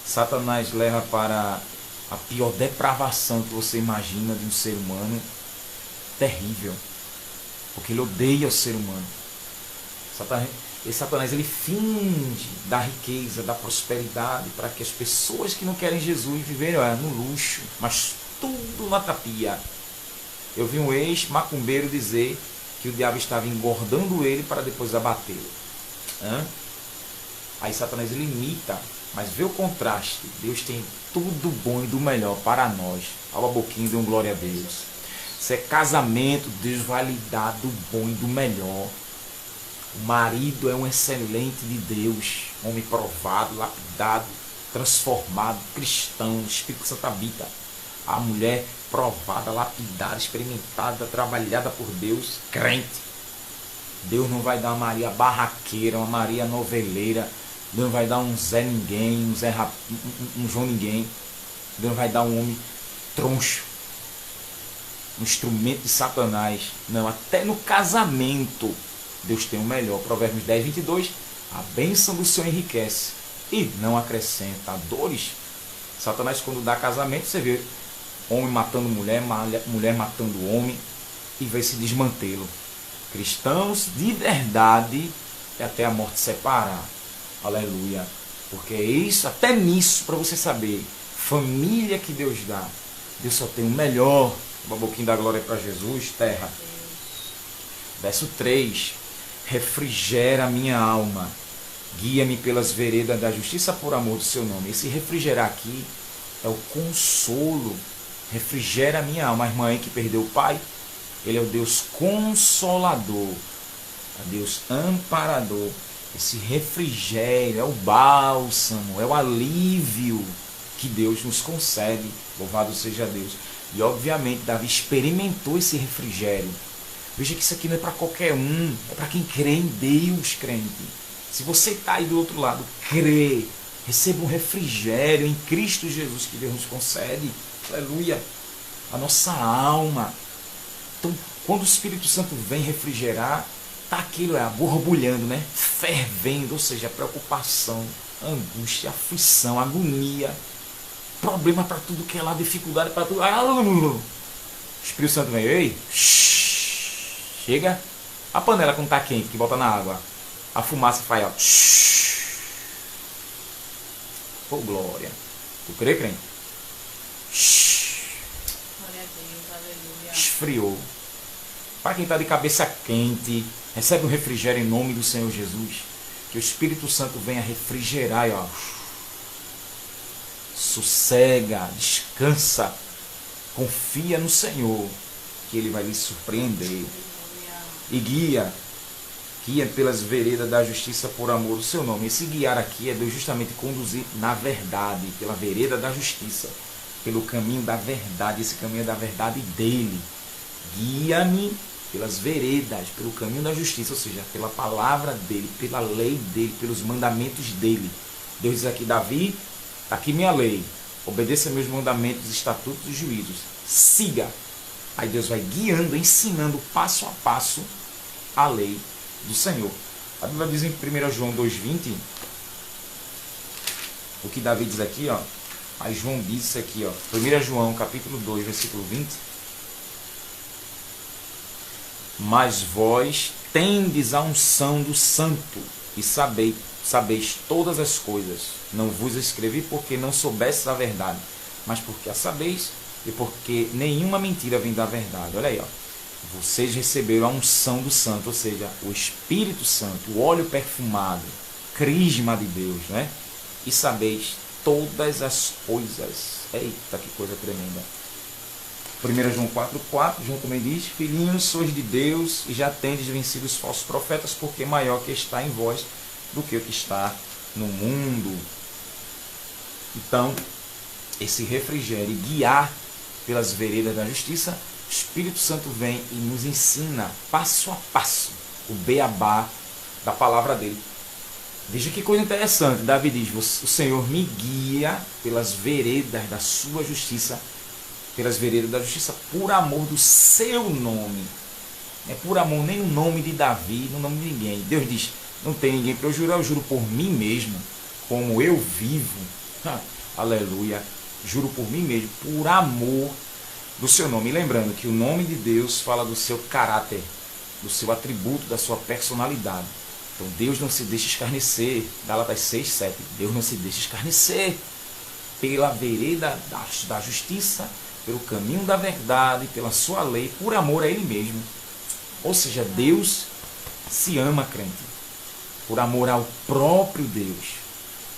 Satanás leva para a pior depravação que você imagina de um ser humano. Terrível. Porque ele odeia o ser humano. Satanás ele finge da riqueza, da prosperidade, para que as pessoas que não querem Jesus viverem no luxo, mas tudo na tapia. Eu vi um ex-macumbeiro dizer que o diabo estava engordando ele para depois abatê-lo. Aí Satanás ele imita, mas vê o contraste. Deus tem tudo bom e do melhor para nós. Abra a boquinha e dê um glória a Deus. Se é casamento, Deus vai lhe dar do bom e do melhor. O marido é um excelente de Deus, homem provado, lapidado, transformado, cristão, o Espírito Santo habita. A mulher provada, lapidada, experimentada, trabalhada por Deus, crente. Deus não vai dar uma Maria barraqueira, uma Maria noveleira. Deus não vai dar um Zé Ninguém, um João Ninguém. Deus não vai dar um homem troncho, um instrumento de Satanás. Não, até no casamento Deus tem o melhor. Provérbios 10, 22. A bênção do Senhor enriquece e não acrescenta dores. Satanás, quando dá casamento, você vê homem matando mulher, mulher matando homem, e vai se desmantê-lo. Cristãos de verdade e até a morte separar. Aleluia. Porque é isso, até nisso, para você saber, família que Deus dá, Deus só tem o melhor. Uma boquinha da glória para Jesus, terra. Verso 3. Refrigera a minha alma, guia-me pelas veredas da justiça por amor do seu nome. Esse refrigerar aqui é o consolo. Refrigera a minha alma. A irmã aí que perdeu o pai, ele é o Deus consolador, é Deus amparador. Esse refrigério é o bálsamo, é o alívio que Deus nos concede. Louvado seja Deus. E obviamente Davi experimentou esse refrigério. Veja que isso aqui não é para qualquer um, é para quem crê em Deus, crente. Se você está aí do outro lado, crê, receba um refrigério em Cristo Jesus que Deus nos concede. Aleluia. A nossa alma. Então, quando o Espírito Santo vem refrigerar, está aquilo borbulhando, né? Fervendo, ou seja, preocupação, angústia, aflição, agonia, problema para tudo que é lá, dificuldade para tudo. O Espírito Santo vem, ei, chega. A panela quando está quente, que bota na água, a fumaça faz, ó. Oh, glória. Tu crê, crente? Glória a Deus, aleluia. Esfriou. Para quem está de cabeça quente, recebe um refrigério em nome do Senhor Jesus. Que o Espírito Santo venha refrigerar, ó. Sossega, descansa, confia no Senhor, que Ele vai lhe surpreender. E guia pelas veredas da justiça por amor do seu nome. Esse guiar aqui é Deus justamente conduzir na verdade, pela vereda da justiça, pelo caminho da verdade. Esse caminho é da verdade dele. Guia-me pelas veredas, pelo caminho da justiça, ou seja, pela palavra dele, pela lei dele, pelos mandamentos dele. Deus diz aqui, Davi, está aqui minha lei, obedeça meus mandamentos, estatutos e juízos, siga. Aí Deus vai guiando, ensinando passo a passo a lei do Senhor. A Bíblia diz em 1 João 2,20, o que Davi diz aqui, ó. Aí João diz isso aqui, ó. 1 João capítulo 2, versículo 20. Mas vós tendes a unção do Santo, e sabei sabeis todas as coisas. Não vos escrevi porque não soubestes a verdade, mas porque a sabeis e porque nenhuma mentira vem da verdade. Olha aí, ó. Vocês receberam a unção do Santo, ou seja, o Espírito Santo, o óleo perfumado, crisma de Deus, né? E sabeis todas as coisas. Eita, que coisa tremenda. 1 João 4,4, João também diz: filhinhos, sois de Deus e já tendes vencido os falsos profetas, porque maior que está em vós do que o que está no mundo. Então, esse refrigério, guiar pelas veredas da justiça, o Espírito Santo vem e nos ensina passo a passo o beabá da palavra dele. Veja que coisa interessante. Davi diz: o Senhor me guia pelas veredas da sua justiça, pelas veredas da justiça, por amor do seu nome. Não é por amor nem no nome de Davi, no nome de ninguém. Deus diz: não tem ninguém para eu jurar, eu juro por mim mesmo, como eu vivo. Aleluia. Juro por mim mesmo, por amor do seu nome. E lembrando que o nome de Deus fala do seu caráter, do seu atributo, da sua personalidade. Então Deus não se deixa escarnecer. Gálatas 6:7. Deus não se deixa escarnecer pela vereda da justiça, pelo caminho da verdade, pela sua lei, por amor a Ele mesmo. Ou seja, Deus se ama, crente, por amor ao próprio Deus.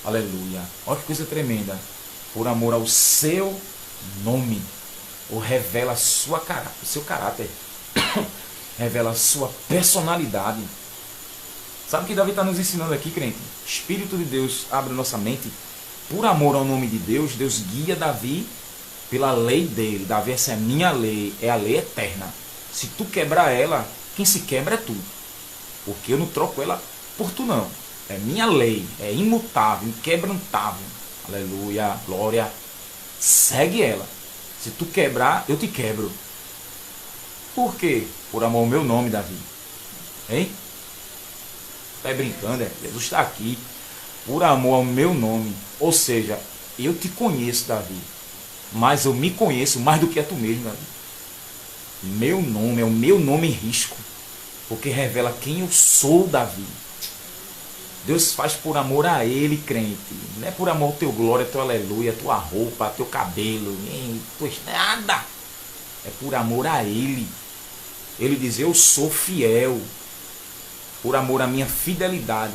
Aleluia. Olha que coisa tremenda. Por amor ao seu nome. Ou revela o seu caráter. Revela a sua personalidade. Sabe o que Davi está nos ensinando aqui, crente? Espírito de Deus abre nossa mente. Por amor ao nome de Deus, Deus guia Davi pela lei dele. Davi, essa é a minha lei, é a lei eterna. Se tu quebrar ela, quem se quebra é tu. Porque eu não troco ela por tu não. É minha lei, é imutável, inquebrantável. Aleluia, glória. Segue ela. Se tu quebrar, eu te quebro. Por quê? Por amor ao meu nome, Davi. Hein? Tá brincando, é? Jesus está aqui por amor ao meu nome. Ou seja, eu te conheço, Davi, mas eu me conheço mais do que a tu mesmo, Davi. Meu nome é o meu nome em risco, porque revela quem eu sou, Davi. Deus faz por amor a Ele, crente. Não é por amor ao teu glória, teu aleluia, tua roupa, teu cabelo, nem nada. É por amor a Ele. Ele diz: eu sou fiel. Por amor à minha fidelidade,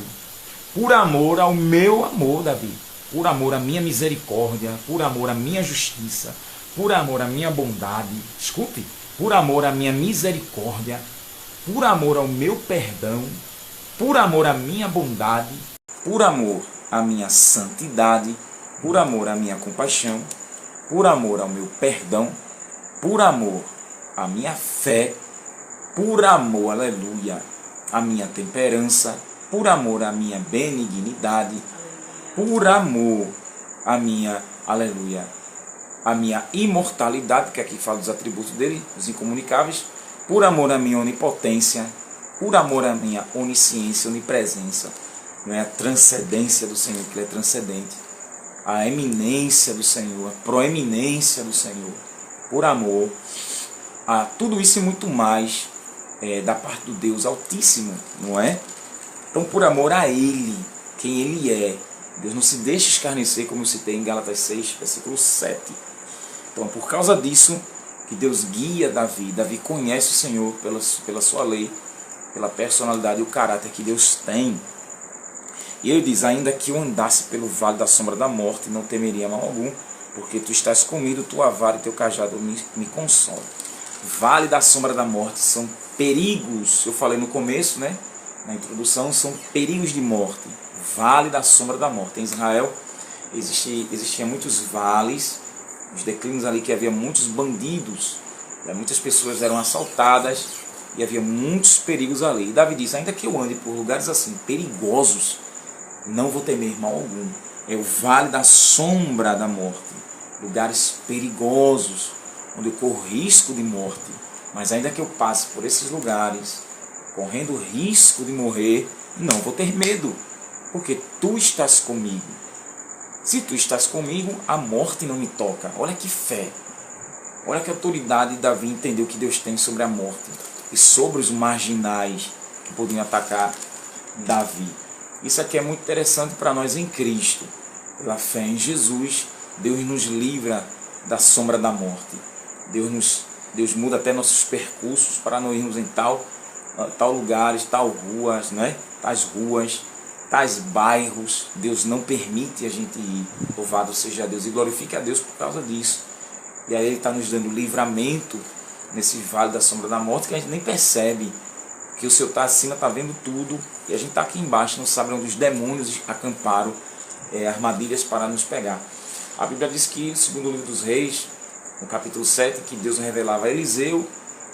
por amor ao meu amor, Davi, por amor à minha misericórdia, por amor à minha justiça, por amor à minha bondade, escute, por amor à minha misericórdia, por amor ao meu perdão, por amor à minha bondade, por amor à minha santidade, por amor à minha compaixão, por amor ao meu perdão, por amor à minha fé, por amor, aleluia, a minha temperança, por amor à minha benignidade, por amor à minha, aleluia, a minha imortalidade, que aqui fala dos atributos dele, os incomunicáveis, por amor à minha onipotência, por amor à minha onisciência, onipresença, não é? A transcendência do Senhor, que Ele é transcendente, a eminência do Senhor, a proeminência do Senhor, por amor a tudo isso e muito mais, da parte do Deus Altíssimo, não é? Então, por amor a Ele, quem Ele é, Deus não se deixa escarnecer, como eu citei em Gálatas 6, versículo 7. Então, por causa disso, que Deus guia Davi. Davi conhece o Senhor pela sua lei, pela personalidade e o caráter que Deus tem. E ele diz: ainda que eu andasse pelo vale da sombra da morte, não temeria mal algum, porque tu estás comigo, tua vara e teu cajado me consolam. Vale da sombra da morte são perigos, eu falei no começo, né, na introdução, são perigos de morte. Vale da sombra da morte. Em Israel existiam muitos vales, os declínios ali que havia muitos bandidos, muitas pessoas eram assaltadas e havia muitos perigos ali. E Davi disse: ainda que eu ande por lugares assim perigosos, não vou temer mal algum. É o vale da sombra da morte, lugares perigosos, onde eu corro risco de morte. Mas ainda que eu passe por esses lugares, correndo risco de morrer, não vou ter medo, porque tu estás comigo. Se tu estás comigo, a morte não me toca. Olha que fé. Olha que autoridade Davi entendeu que Deus tem sobre a morte e sobre os marginais que podiam atacar Davi. Isso aqui é muito interessante para nós em Cristo. Pela fé em Jesus, Deus nos livra da sombra da morte. Deus muda até nossos percursos para não irmos em tal lugares, tais ruas, tais bairros. Deus não permite a gente ir. Louvado seja Deus e glorifique a Deus por causa disso. E aí Ele está nos dando livramento nesse vale da sombra da morte, que a gente nem percebe que o Senhor está acima, está vendo tudo, e a gente está aqui embaixo, não sabe onde os demônios acamparam armadilhas para nos pegar. A Bíblia diz que, segundo o livro dos Reis, no capítulo 7, que Deus revelava a Eliseu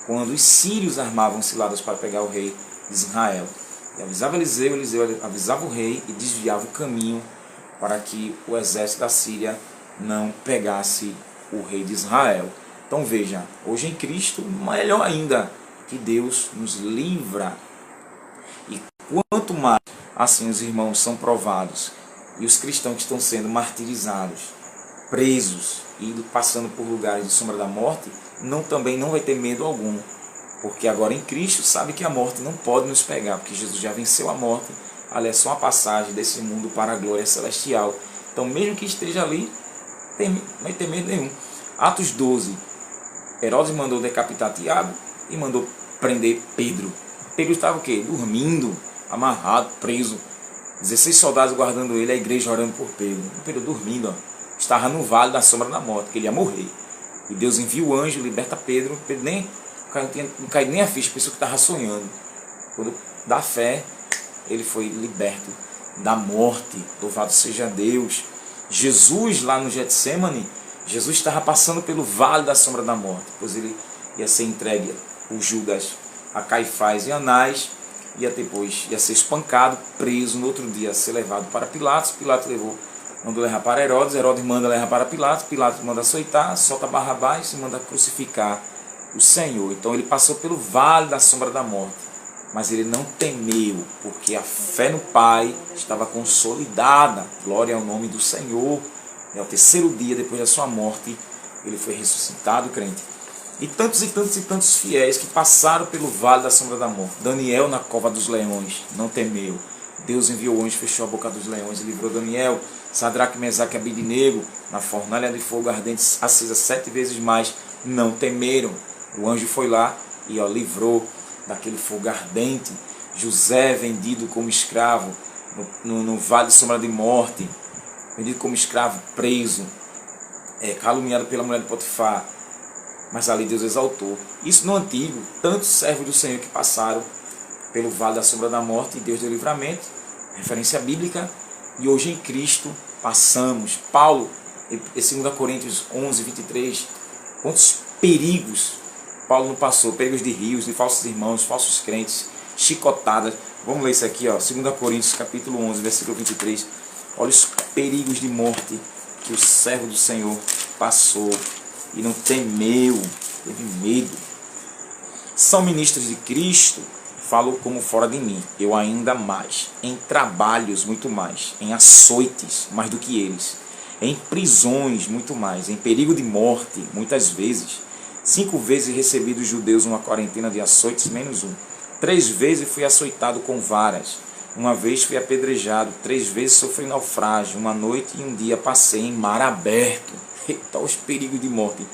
quando os sírios armavam ciladas para pegar o rei de Israel. E avisava Eliseu avisava o rei e desviava o caminho para que o exército da Síria não pegasse o rei de Israel. Então veja, hoje em Cristo, melhor ainda, que Deus nos livra. E quanto mais assim os irmãos são provados e os cristãos que estão sendo martirizados, presos e passando por lugares de sombra da morte, também não vai ter medo algum, porque agora em Cristo sabe que a morte não pode nos pegar, porque Jesus já venceu a morte. Ali é só uma passagem desse mundo para a glória celestial. Então mesmo que esteja ali, não vai ter medo nenhum. Atos 12, Herodes mandou decapitar Tiago e mandou prender Pedro. Pedro estava o quê? Dormindo, amarrado, preso. 16 soldados guardando ele, a igreja orando por Pedro. Pedro dormindo, estava no vale da sombra da morte, que ele ia morrer. E Deus envia o anjo, liberta Pedro. Pedro não caiu nem a ficha, pensou que estava sonhando. Quando da fé, ele foi liberto da morte. Louvado seja Deus. Jesus lá no Getsemane, Jesus estava passando pelo vale da sombra da morte, pois ele ia ser entregue por Judas a Caifás e Anás, ia ser espancado, preso, no outro dia ser levado para Pilatos. Pilatos mandou levar para Herodes manda levar para Pilatos manda açoitar, solta Barrabás e manda crucificar o Senhor. Então ele passou pelo vale da sombra da morte, mas ele não temeu, porque a fé no Pai estava consolidada. Glória ao nome do Senhor. E ao terceiro dia, depois da sua morte, ele foi ressuscitado, crente. E tantos fiéis que passaram pelo vale da sombra da morte. Daniel na cova dos leões, não temeu. Deus enviou o anjo, fechou a boca dos leões e livrou Daniel. Sadraque, Mesaque e Abednego, na fornalha de fogo ardente, acesa 7 vezes mais, não temeram. O anjo foi lá e livrou daquele fogo ardente. José, vendido como escravo no vale de sombra de morte, vendido como escravo, preso, caluniado pela mulher de Potifar, mas ali Deus exaltou. Isso no antigo, tantos servos do Senhor que passaram pelo vale da sombra da morte e Deus deu livramento, referência bíblica. E hoje em Cristo passamos. Paulo, em 2 Coríntios 11, 23, quantos perigos Paulo não passou, perigos de rios, de falsos irmãos, falsos crentes, chicotadas. Vamos ler isso aqui, 2 Coríntios capítulo 11, versículo 23. Olha os perigos de morte que o servo do Senhor passou e não temeu, teve medo. São ministros de Cristo, falo como fora de mim, eu ainda mais, em trabalhos muito mais, em açoites mais do que eles, em prisões muito mais, em perigo de morte muitas vezes. 5 vezes recebi dos judeus uma quarentena de açoites menos um. 3 vezes fui açoitado com varas. 1 vez fui apedrejado. 3 vezes sofri naufrágio. 1 noite e 1 dia passei em mar aberto. Eita, os perigos de morte.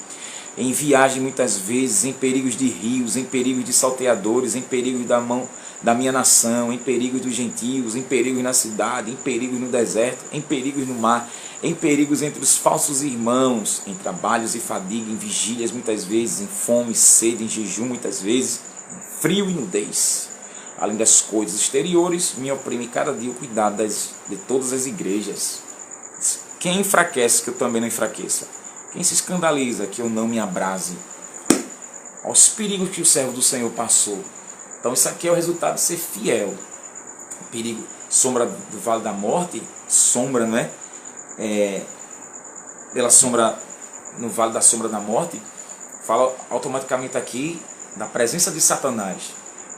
Em viagem muitas vezes, em perigos de rios, em perigos de salteadores, em perigos da minha nação, em perigos dos gentios, em perigos na cidade, em perigos no deserto, em perigos no mar, em perigos entre os falsos irmãos, em trabalhos e fadiga, em vigílias muitas vezes, em fome e sede, em jejum muitas vezes, em frio e nudez. Além das coisas exteriores, me oprime cada dia o cuidado de todas as igrejas. Quem enfraquece, que eu também não enfraqueça. Quem se escandaliza, que eu não me abrase. Aos perigos que o servo do Senhor passou. Então isso aqui é o resultado de ser fiel. O perigo, sombra do vale da morte, sombra, não é? Pela sombra, no vale da sombra da morte, fala automaticamente aqui da presença de Satanás.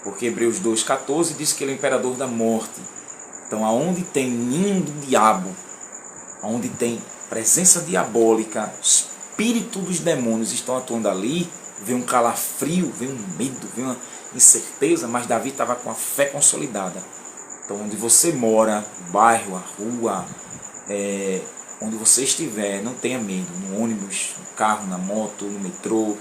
Porque Hebreus 2,14 diz que ele é o imperador da morte. Então aonde tem ninho do diabo, aonde tem presença diabólica, espírito dos demônios estão atuando ali, vem um calafrio, vem um medo, vem uma incerteza, mas Davi estava com a fé consolidada. Então, onde você mora, bairro, a rua, onde você estiver, não tenha medo. No ônibus, no carro, na moto, no metrô,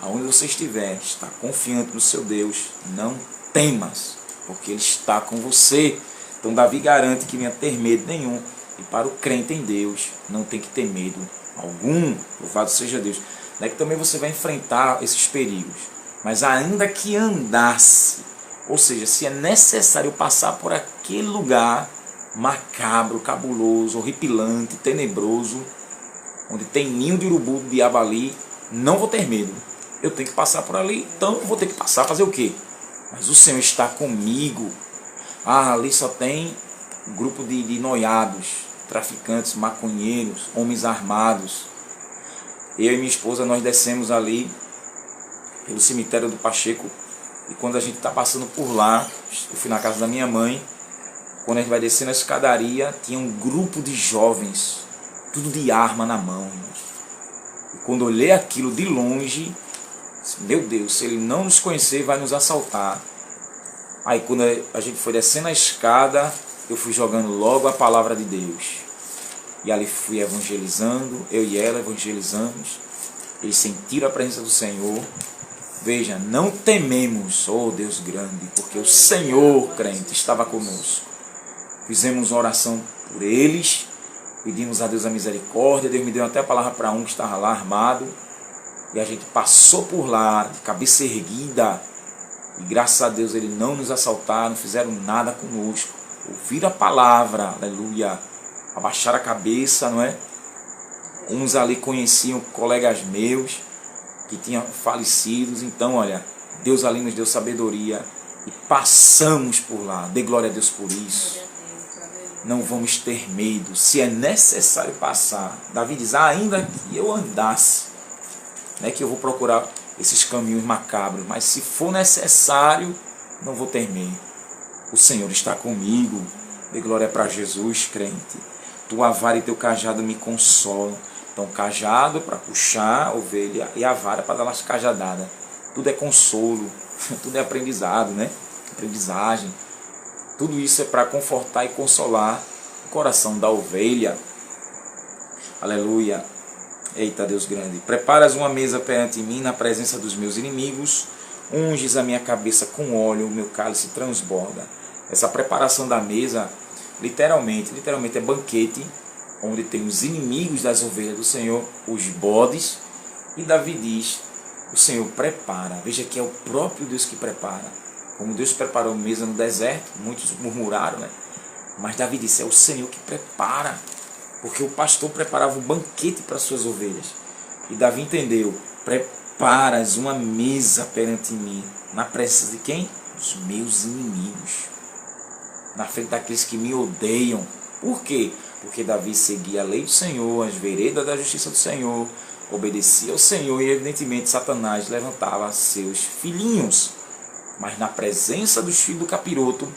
aonde você estiver, está confiante no seu Deus, não temas, porque Ele está com você. Então Davi garante que não ia ter medo nenhum. E para o crente em Deus, não tem que ter medo algum. Louvado seja Deus. Não é que também você vai enfrentar esses perigos. Mas ainda que andasse, ou seja, se é necessário passar por aquele lugar macabro, cabuloso, horripilante, tenebroso, onde tem ninho de urubu, do diabo ali, não vou ter medo. Eu tenho que passar por ali, então vou ter que passar, fazer o quê? Mas o Senhor está comigo. Ali só tem um grupo de noiados, traficantes, maconheiros, homens armados. Eu e minha esposa, nós descemos ali pelo cemitério do Pacheco, e quando a gente está passando por lá, eu fui na casa da minha mãe, quando a gente vai descendo a escadaria, tinha um grupo de jovens, tudo de arma na mão. E quando eu olhei aquilo de longe, meu Deus, se ele não nos conhecer, vai nos assaltar. Aí quando a gente foi descendo a escada, eu fui jogando logo a palavra de Deus. E ali fui evangelizando, eu e ela evangelizamos. Eles sentiram a presença do Senhor. Veja, não tememos, oh Deus grande, porque o Senhor, crente, estava conosco. Fizemos uma oração por eles, pedimos a Deus a misericórdia. Deus me deu até a palavra para um que estava lá armado. E a gente passou por lá, de cabeça erguida. E graças a Deus eles não nos assaltaram, não fizeram nada conosco. Ouviram a palavra, aleluia. Abaixaram a cabeça, não é? Uns ali conheciam colegas meus que tinham falecidos. Então, olha, Deus ali nos deu sabedoria e passamos por lá. Dê glória a Deus por isso. Não vamos ter medo. Se é necessário passar, Davi diz, ainda que eu andasse, não é que eu vou procurar esses caminhos macabros, mas se for necessário, não vou ter medo. O Senhor está comigo. Dê glória para Jesus, crente. Tua vara e teu cajado me consolam. Então, cajado para puxar a ovelha e a vara para dar umas cajadadas. Tudo é consolo, tudo é aprendizado, né? Aprendizagem. Tudo isso é para confortar e consolar o coração da ovelha. Aleluia. Eita Deus grande. Preparas uma mesa perante mim na presença dos meus inimigos. Unges a minha cabeça com óleo, o meu cálice transborda. Essa preparação da mesa, literalmente é banquete, onde tem os inimigos das ovelhas do Senhor, os bodes. E Davi diz, o Senhor prepara. Veja que é o próprio Deus que prepara. Como Deus preparou mesa no deserto, muitos murmuraram, né? Mas Davi disse, é o Senhor que prepara. Porque o pastor preparava um banquete para as suas ovelhas. E Davi entendeu, preparas uma mesa perante mim, na presença de quem? Dos meus inimigos. Na frente daqueles que me odeiam. Por quê? Porque Davi seguia a lei do Senhor, as veredas da justiça do Senhor, obedecia ao Senhor e evidentemente Satanás levantava seus filhinhos. Mas na presença dos filhos do capiroto,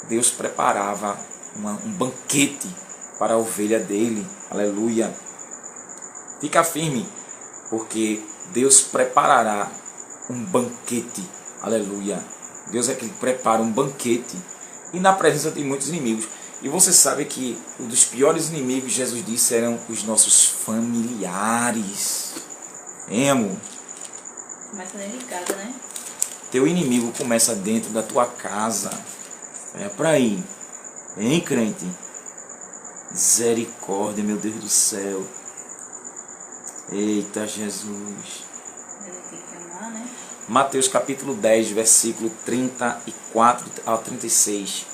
Deus preparava um banquete para a ovelha dele. Aleluia. Fica firme, porque Deus preparará um banquete. Aleluia. Deus é que prepara um banquete e na presença de muitos inimigos. E você sabe que um dos piores inimigos, Jesus disse, eram os nossos familiares. Hein, amor? Começa dentro de casa, né? Teu inimigo começa dentro da tua casa. É para aí. Hein, crente? Misericórdia, meu Deus do céu. Eita, Jesus. Ele tem que amar, né? Mateus capítulo 10, versículo 34 ao 36.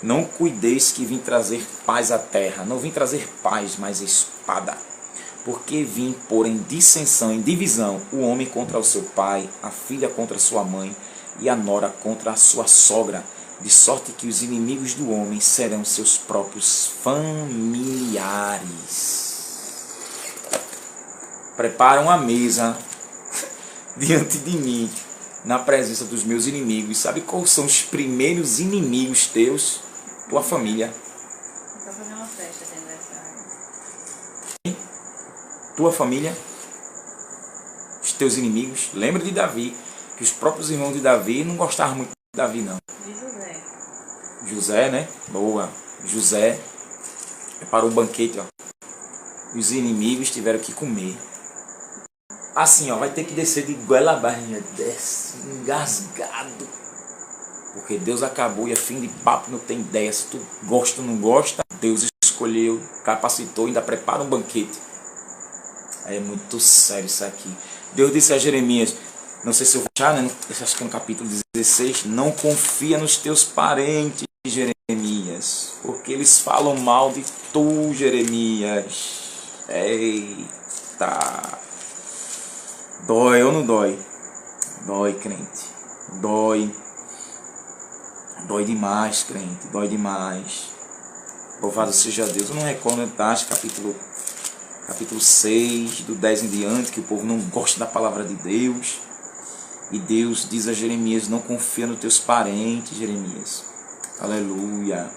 Não cuideis que vim trazer paz à terra. Não vim trazer paz, mas espada. Porque vim pôr em dissensão, em divisão, o homem contra o seu pai, a filha contra a sua mãe e a nora contra a sua sogra, de sorte que os inimigos do homem serão seus próprios familiares. Prepara uma mesa diante de mim, na presença dos meus inimigos. Sabe quais são os primeiros inimigos teus? Tua família. Só fazer uma festa de aniversário. Tua família, os teus inimigos. Lembra de Davi, que os próprios irmãos de Davi não gostavam muito de Davi, não. De José. José, né? Boa. José preparou o banquete, ó. Os inimigos tiveram que comer. Assim, ó, vai ter que descer de goela abaixo, desce engasgado. Porque Deus acabou e é fim de papo, não tem ideia. Se tu gosta ou não gosta, Deus escolheu, capacitou, ainda prepara um banquete. É muito sério isso aqui. Deus disse a Jeremias, não sei se eu vou achar, né? Acho que é no capítulo 16, não confia nos teus parentes, Jeremias, porque eles falam mal de tu, Jeremias. Eita. Dói ou não dói? Dói, crente. Dói. Dói demais, crente. Dói demais. Louvado seja Deus. Eu não recordo, acho capítulo 6, do 10 em diante, que o povo não gosta da palavra de Deus. E Deus diz a Jeremias, não confia nos teus parentes, Jeremias. Aleluia.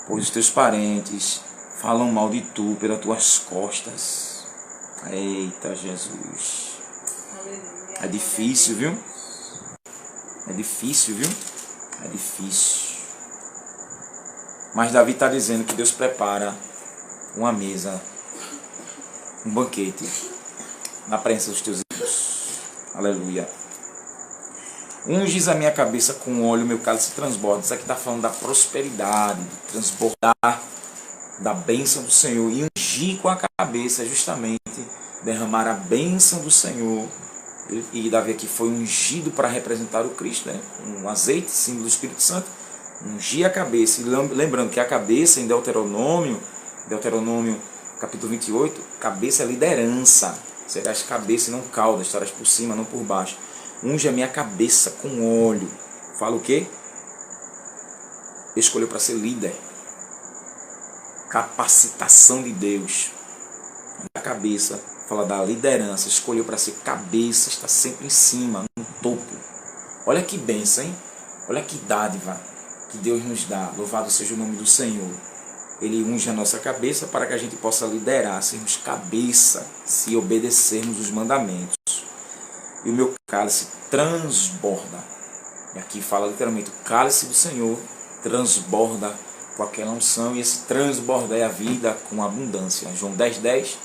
Pois os teus parentes falam mal de tu pelas tuas costas. Eita, Jesus. É difícil, viu? É difícil, viu? É difícil. Mas Davi está dizendo que Deus prepara uma mesa, um banquete, na presença dos teus filhos. Aleluia. Unges a minha cabeça com óleo, meu cálice transborda. Isso aqui está falando da prosperidade, de transbordar da bênção do Senhor. E ungir com a cabeça é justamente derramar a bênção do Senhor. E Davi aqui foi ungido para representar o Cristo, né? Um azeite, símbolo do Espírito Santo. Ungir a cabeça. E lembrando que a cabeça em Deuteronômio capítulo 28, cabeça é liderança. Serás cabeça e não cauda, estarás por cima, não por baixo. Unge a minha cabeça com óleo. Fala o quê? Escolheu para ser líder. Capacitação de Deus. A cabeça fala da liderança. Escolheu para ser cabeça, está sempre em cima, no topo. Olha que bênção, hein? Olha que dádiva que Deus nos dá. Louvado seja o nome do Senhor. Ele unge a nossa cabeça para que a gente possa liderar, sermos cabeça, se obedecermos os mandamentos. E o meu cálice transborda. E aqui fala literalmente, o cálice do Senhor transborda com aquela unção. E esse transborda é a vida com abundância. João 10:10,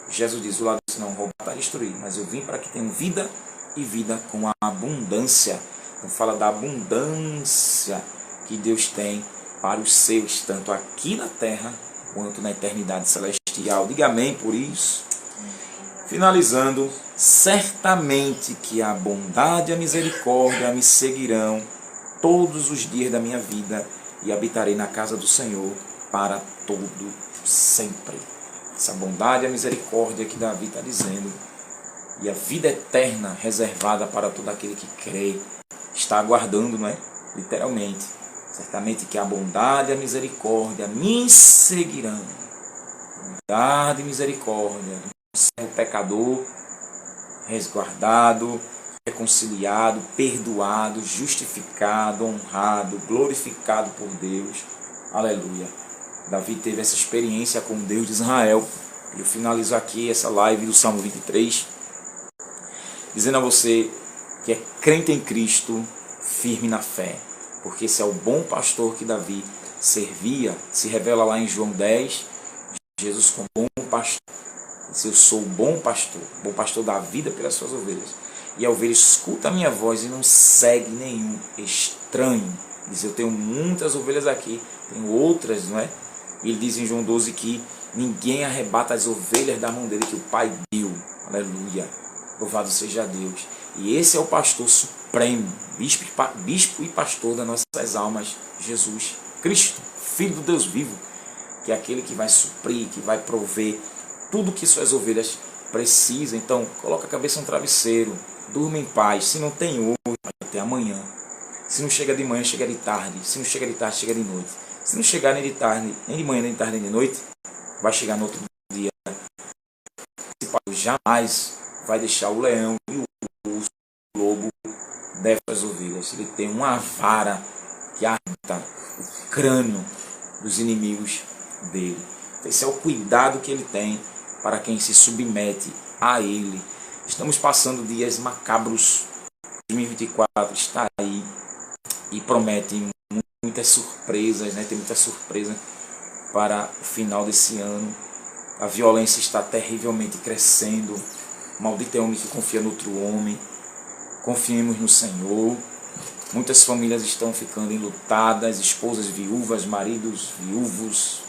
Jesus diz, o lado não roubar para destruir, mas eu vim para que tenham vida e vida com abundância. Então fala da abundância que Deus tem para os seus, tanto aqui na terra quanto na eternidade celestial. Diga amém por isso. Finalizando, certamente que a bondade e a misericórdia me seguirão todos os dias da minha vida e habitarei na casa do Senhor para todo sempre. Essa bondade e a misericórdia que Davi está dizendo, e a vida eterna reservada para todo aquele que crê, está aguardando, não é? Literalmente. Certamente que a bondade e a misericórdia me seguirão. Bondade e misericórdia. O pecador resguardado, reconciliado, perdoado, justificado, honrado, glorificado por Deus. Aleluia. Davi teve essa experiência com Deus de Israel. Eu finalizo aqui essa live do Salmo 23, dizendo a você que é crente em Cristo, firme na fé. Porque esse é o bom pastor que Davi servia. Se revela lá em João 10, Jesus como bom pastor. Diz, eu sou o bom pastor da vida pelas suas ovelhas. E a ovelha escuta a minha voz e não segue nenhum estranho. Diz, eu tenho muitas ovelhas aqui, tenho outras, não é? E ele diz em João 12 que ninguém arrebata as ovelhas da mão dele que o Pai deu. Aleluia. Louvado seja Deus. E esse é o pastor supremo, bispo e pastor das nossas almas, Jesus Cristo, Filho do Deus vivo, que é aquele que vai suprir, que vai prover tudo que suas ovelhas precisam. Então, coloca a cabeça no travesseiro, durma em paz. Se não tem hoje, vai ter amanhã. Se não chega de manhã, chega de tarde. Se não chega de tarde, chega de noite. Se não chegar nem de tarde, nem de manhã, nem de tarde, nem de noite, vai chegar no outro dia. Esse pai jamais vai deixar o leão e o lobo dessas ovelhas. Ele tem uma vara que arranca o crânio dos inimigos dele. Esse é o cuidado que ele tem para quem se submete a ele. Estamos passando dias macabros. 2024 está aí e promete muitas surpresas, né? Tem muita surpresa para o final desse ano. A violência está terrivelmente crescendo. Maldito é o homem que confia no outro homem. Confiemos no Senhor. Muitas famílias estão ficando enlutadas, esposas viúvas, maridos viúvos,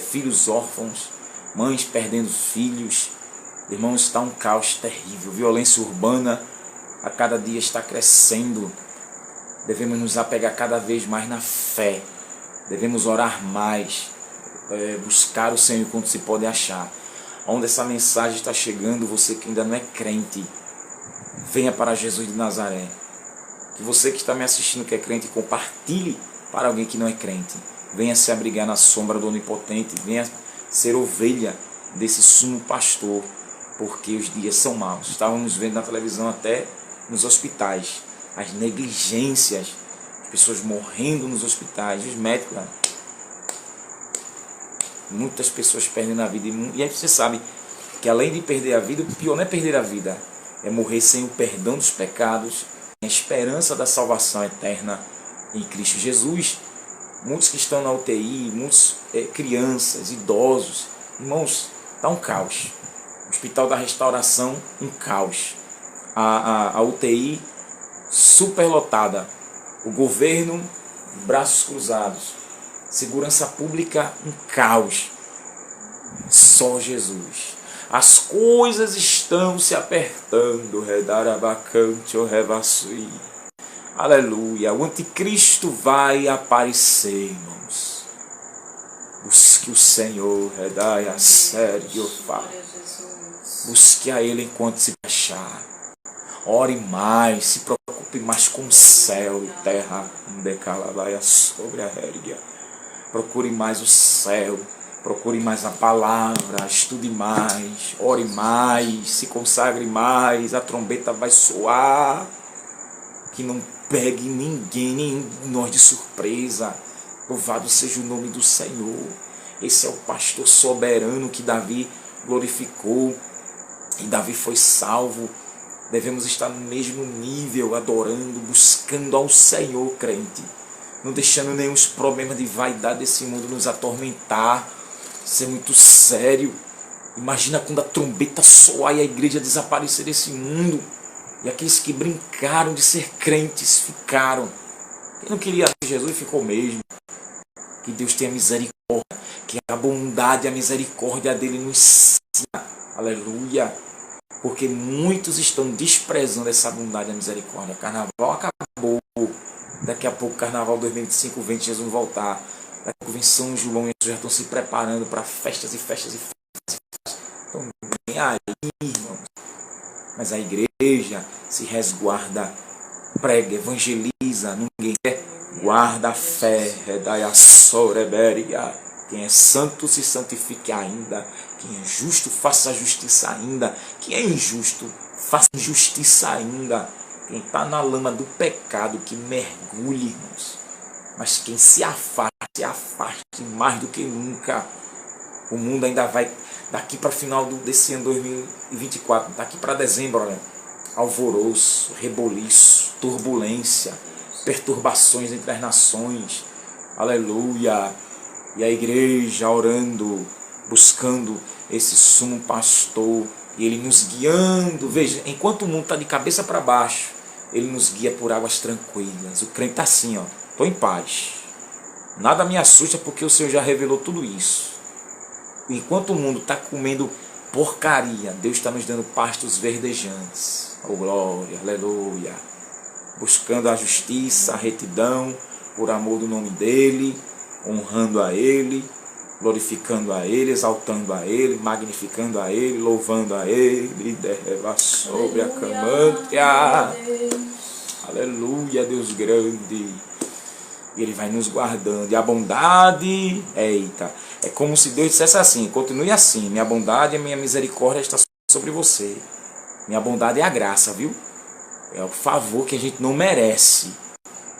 filhos órfãos, mães perdendo filhos. Irmãos, está um caos terrível. Violência urbana a cada dia está crescendo. Devemos nos apegar cada vez mais na fé. Devemos orar mais, buscar o Senhor enquanto se pode achar. Onde essa mensagem está chegando, você que ainda não é crente, venha para Jesus de Nazaré. Que você que está me assistindo que é crente, compartilhe para alguém que não é crente. Venha se abrigar na sombra do Onipotente, venha ser ovelha desse sumo pastor, porque os dias são maus. Estávamos vendo na televisão, até nos hospitais, as negligências, as pessoas morrendo nos hospitais, os médicos, muitas pessoas perdendo a vida. E aí você sabe que além de perder a vida, o pior não é perder a vida, é morrer sem o perdão dos pecados, a esperança da salvação eterna em Cristo Jesus. Muitos que estão na UTI, muitos crianças, idosos. Irmãos, está um caos. O Hospital da Restauração, um caos. A UTI superlotada. O governo, braços cruzados. Segurança pública, um caos. Só Jesus. As coisas estão se apertando. Redarabacante ou revassui. Aleluia. O anticristo vai aparecer, irmãos. Busque o Senhor. Redai a sério. Busque a Ele enquanto se achar. Ore mais. Se preocupe mais com o céu e terra. Decalabaia sobre a régia. Procure mais o céu. Procure mais a palavra, estude mais, ore mais, se consagre mais, a trombeta vai soar. Que não pegue ninguém, nem nós de surpresa. Louvado seja o nome do Senhor. Esse é o pastor soberano que Davi glorificou. E Davi foi salvo. Devemos estar no mesmo nível, adorando, buscando ao Senhor, crente. Não deixando nenhum problema de vaidade desse mundo nos atormentar. Isso é muito sério. Imagina quando a trombeta soar e a igreja desaparecer desse mundo. E aqueles que brincaram de ser crentes ficaram. Quem não queria Jesus ficou mesmo. Que Deus tenha misericórdia. Que a bondade e a misericórdia dele nos siga. Aleluia. Porque muitos estão desprezando essa bondade e a misericórdia. Carnaval acabou. Daqui a pouco, Carnaval 2025, vem Jesus voltar. Daqui a pouco vem São João e eles já estão se preparando para festas e festas e festas. Então, vem aí, irmãos. Mas a igreja se resguarda, prega, evangeliza, ninguém quer. Guarda a fé, redai a soreberia. Quem é santo se santifique ainda. Quem é justo, faça a justiça ainda. Quem é injusto, faça injustiça ainda. Quem está na lama do pecado, que mergulhe, irmãos. Mas quem se afaste mais do que nunca. O mundo ainda vai, daqui para o final desse ano 2024, daqui para dezembro, olha, alvoroço, reboliço, turbulência, perturbações entre as nações. Aleluia. E a igreja orando, buscando esse sumo pastor, e ele nos guiando. Veja, enquanto o mundo está de cabeça para baixo, ele nos guia por águas tranquilas. O crente está assim, ó, estou em paz. Nada me assusta porque o Senhor já revelou tudo isso. Enquanto o mundo está comendo porcaria, Deus está nos dando pastos verdejantes. Oh glória, aleluia. Buscando a justiça, a retidão, por amor do nome dEle, honrando a Ele, glorificando a Ele, exaltando a Ele, magnificando a Ele, louvando a Ele, derreba sobre a camântia. Aleluia, Deus grande. E Ele vai nos guardando. E a bondade, eita, é como se Deus dissesse assim: continue assim, minha bondade e minha misericórdia está sobre você. Minha bondade é a graça, viu? É o favor que a gente não merece.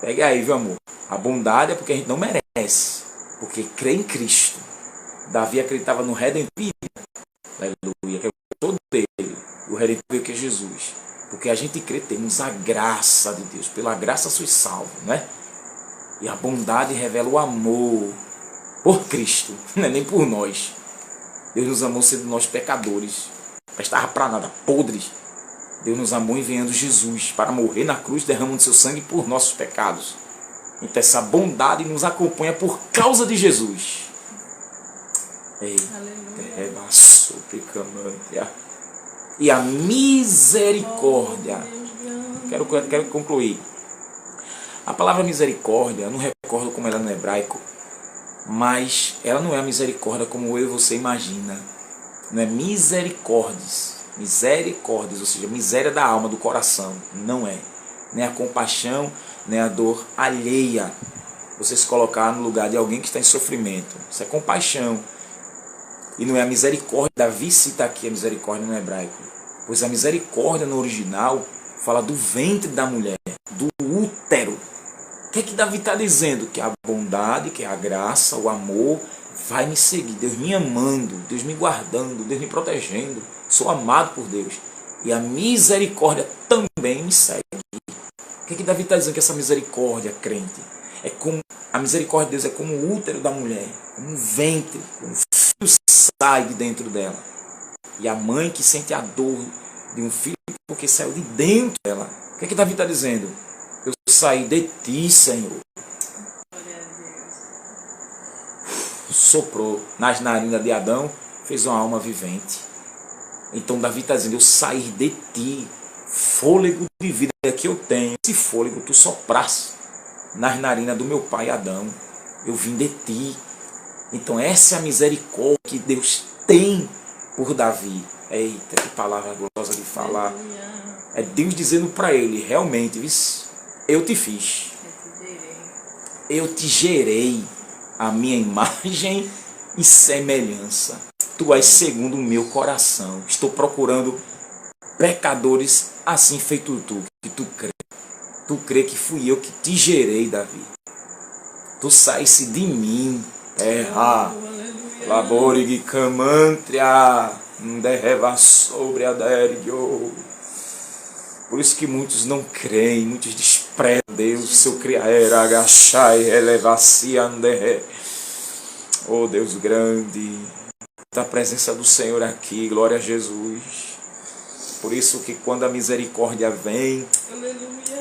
Pega aí, viu, amor? A bondade é porque a gente não merece, porque crê em Cristo. Davi acreditava no Redentor, aleluia, que é o todo dele, o Redentor que é Jesus. Porque a gente crê, temos a graça de Deus. Pela graça sois salvo, né? E a bondade revela o amor por Cristo, não é nem por nós. Deus nos amou sendo nós pecadores, prestava para nada, podres. Deus nos amou enviando Jesus para morrer na cruz, derramando seu sangue por nossos pecados. Então essa bondade nos acompanha por causa de Jesus. E a misericórdia. Quero concluir. A palavra misericórdia, eu não recordo como ela é no hebraico, mas ela não é a misericórdia como eu e você imagina. Não é misericórdias, ou seja, miséria da alma, do coração. Não é. Nem a compaixão, nem a dor alheia. Você se colocar no lugar de alguém que está em sofrimento. Isso é compaixão. E não é a misericórdia. Davi cita aqui a misericórdia no hebraico. Pois a misericórdia no original fala do ventre da mulher, do útero. O que é que Davi está dizendo? Que a bondade, que a graça, o amor vai me seguir. Deus me amando, Deus me guardando, Deus me protegendo. Sou amado por Deus. E a misericórdia também me segue. O que é que Davi está dizendo? Que essa misericórdia, crente, é como a misericórdia de Deus é como o útero da mulher, como um ventre, como um filho sai de dentro dela. E a mãe que sente a dor de um filho porque saiu de dentro dela. O que é que Davi está dizendo? Eu saí de ti, Senhor. Soprou nas narinas de Adão, fez uma alma vivente. Então Davi está dizendo, eu saí de ti, fôlego de vida que eu tenho. Esse fôlego tu sopraste nas narinas do meu pai Adão. Eu vim de ti. Então essa é a misericórdia que Deus tem por Davi. Eita, que palavra gostosa de falar. É Deus dizendo para ele, realmente, eu te fiz. Eu te gerei a minha imagem e semelhança. Tu és segundo o meu coração. Estou procurando pecadores assim feito tu, que tu crê. Tu crê que fui eu que te gerei, Davi. Tu saísse de mim. Laborig camantria, derreva sobre a dergio. Por isso que muitos não creem, muitos desprezam Deus, seu criaera, agachai, elevaci, anderre. Oh Deus grande, a presença do Senhor aqui, glória a Jesus. Por isso que quando a misericórdia vem,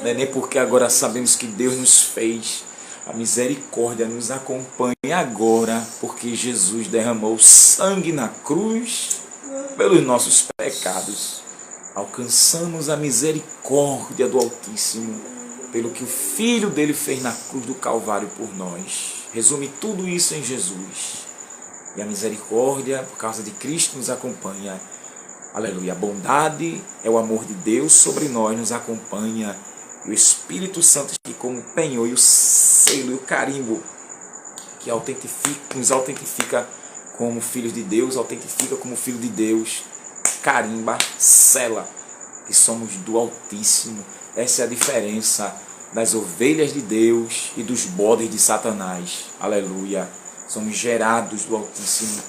não é nem porque agora sabemos que Deus nos fez, a misericórdia nos acompanha agora, porque Jesus derramou sangue na cruz pelos nossos pecados. Alcançamos a misericórdia do Altíssimo, pelo que o Filho dele fez na cruz do Calvário por nós. Resume tudo isso em Jesus. E a misericórdia, por causa de Cristo, nos acompanha. Aleluia. A bondade é o amor de Deus sobre nós, nos acompanha. E o Espírito Santo, que como o penhor e o selo e o carimbo, que nos autentifica como filhos de Deus, autentifica como filho de Deus, carimba, sela, que somos do Altíssimo. Essa é a diferença das ovelhas de Deus e dos bodes de Satanás. Aleluia. Somos gerados do Altíssimo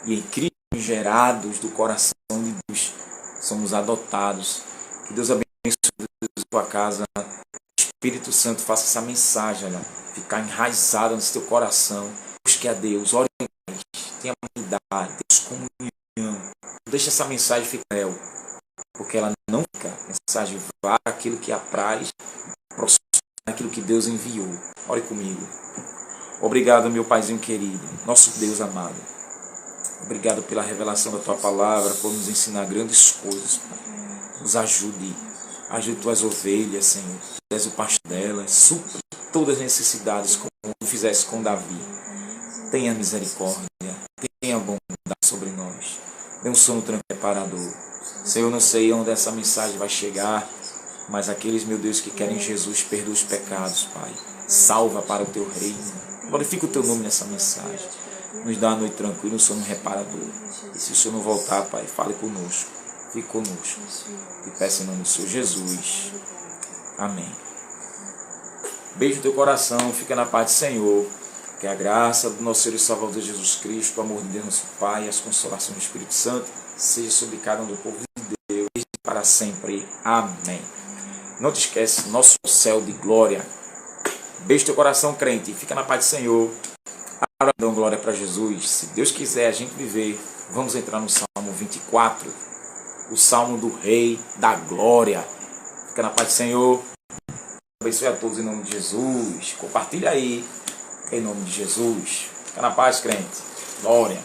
e em Cristo gerados do coração de Deus. Somos adotados. Que Deus abençoe a tua casa. O Espírito Santo faça essa mensagem, olha, ficar enraizada no teu coração. Busque a Deus, ore em Deus, tenha unidade, tenha comunhão. Não deixe essa mensagem ficar, porque ela não fica. A mensagem vai aquilo que apraz, aquilo que Deus enviou. Ore comigo. Obrigado, meu Paizinho querido, nosso Deus amado. Obrigado pela revelação da tua palavra, por nos ensinar grandes coisas. Nos ajude. Ajude tuas ovelhas, Senhor. Tu és o pastor delas. Supre todas as necessidades, como fizeste com Davi. Tenha misericórdia. Tenha bondade sobre nós. Dê um sono tranquilo, reparador. Senhor, eu não sei onde essa mensagem vai chegar, mas aqueles, meu Deus, que querem Jesus, perdoa os pecados, Pai. Salva para o teu reino. Glorifica o teu nome nessa mensagem. Nos dá uma noite tranquila, um sono reparador. E se o Senhor não voltar, Pai, fale conosco. Fique conosco. Te peço em nome do Senhor Jesus. Amém. Beijo no teu coração. Fica na paz do Senhor. Que a graça do nosso Senhor e Salvador Jesus Cristo, o amor de Deus, nosso Pai, e as consolações do Espírito Santo, seja sobre cada um do povo de Deus, desde para sempre. Amém. Não te esquece, nosso céu de glória Beijo teu coração, crente. Fica na paz do Senhor. Dão glória para Jesus. Se Deus quiser a gente viver, vamos entrar no Salmo 24. O Salmo do Rei da Glória. Fica na paz do Senhor. Abençoe a todos em nome de Jesus. Compartilha aí em nome de Jesus. Fica na paz, crente. Glória.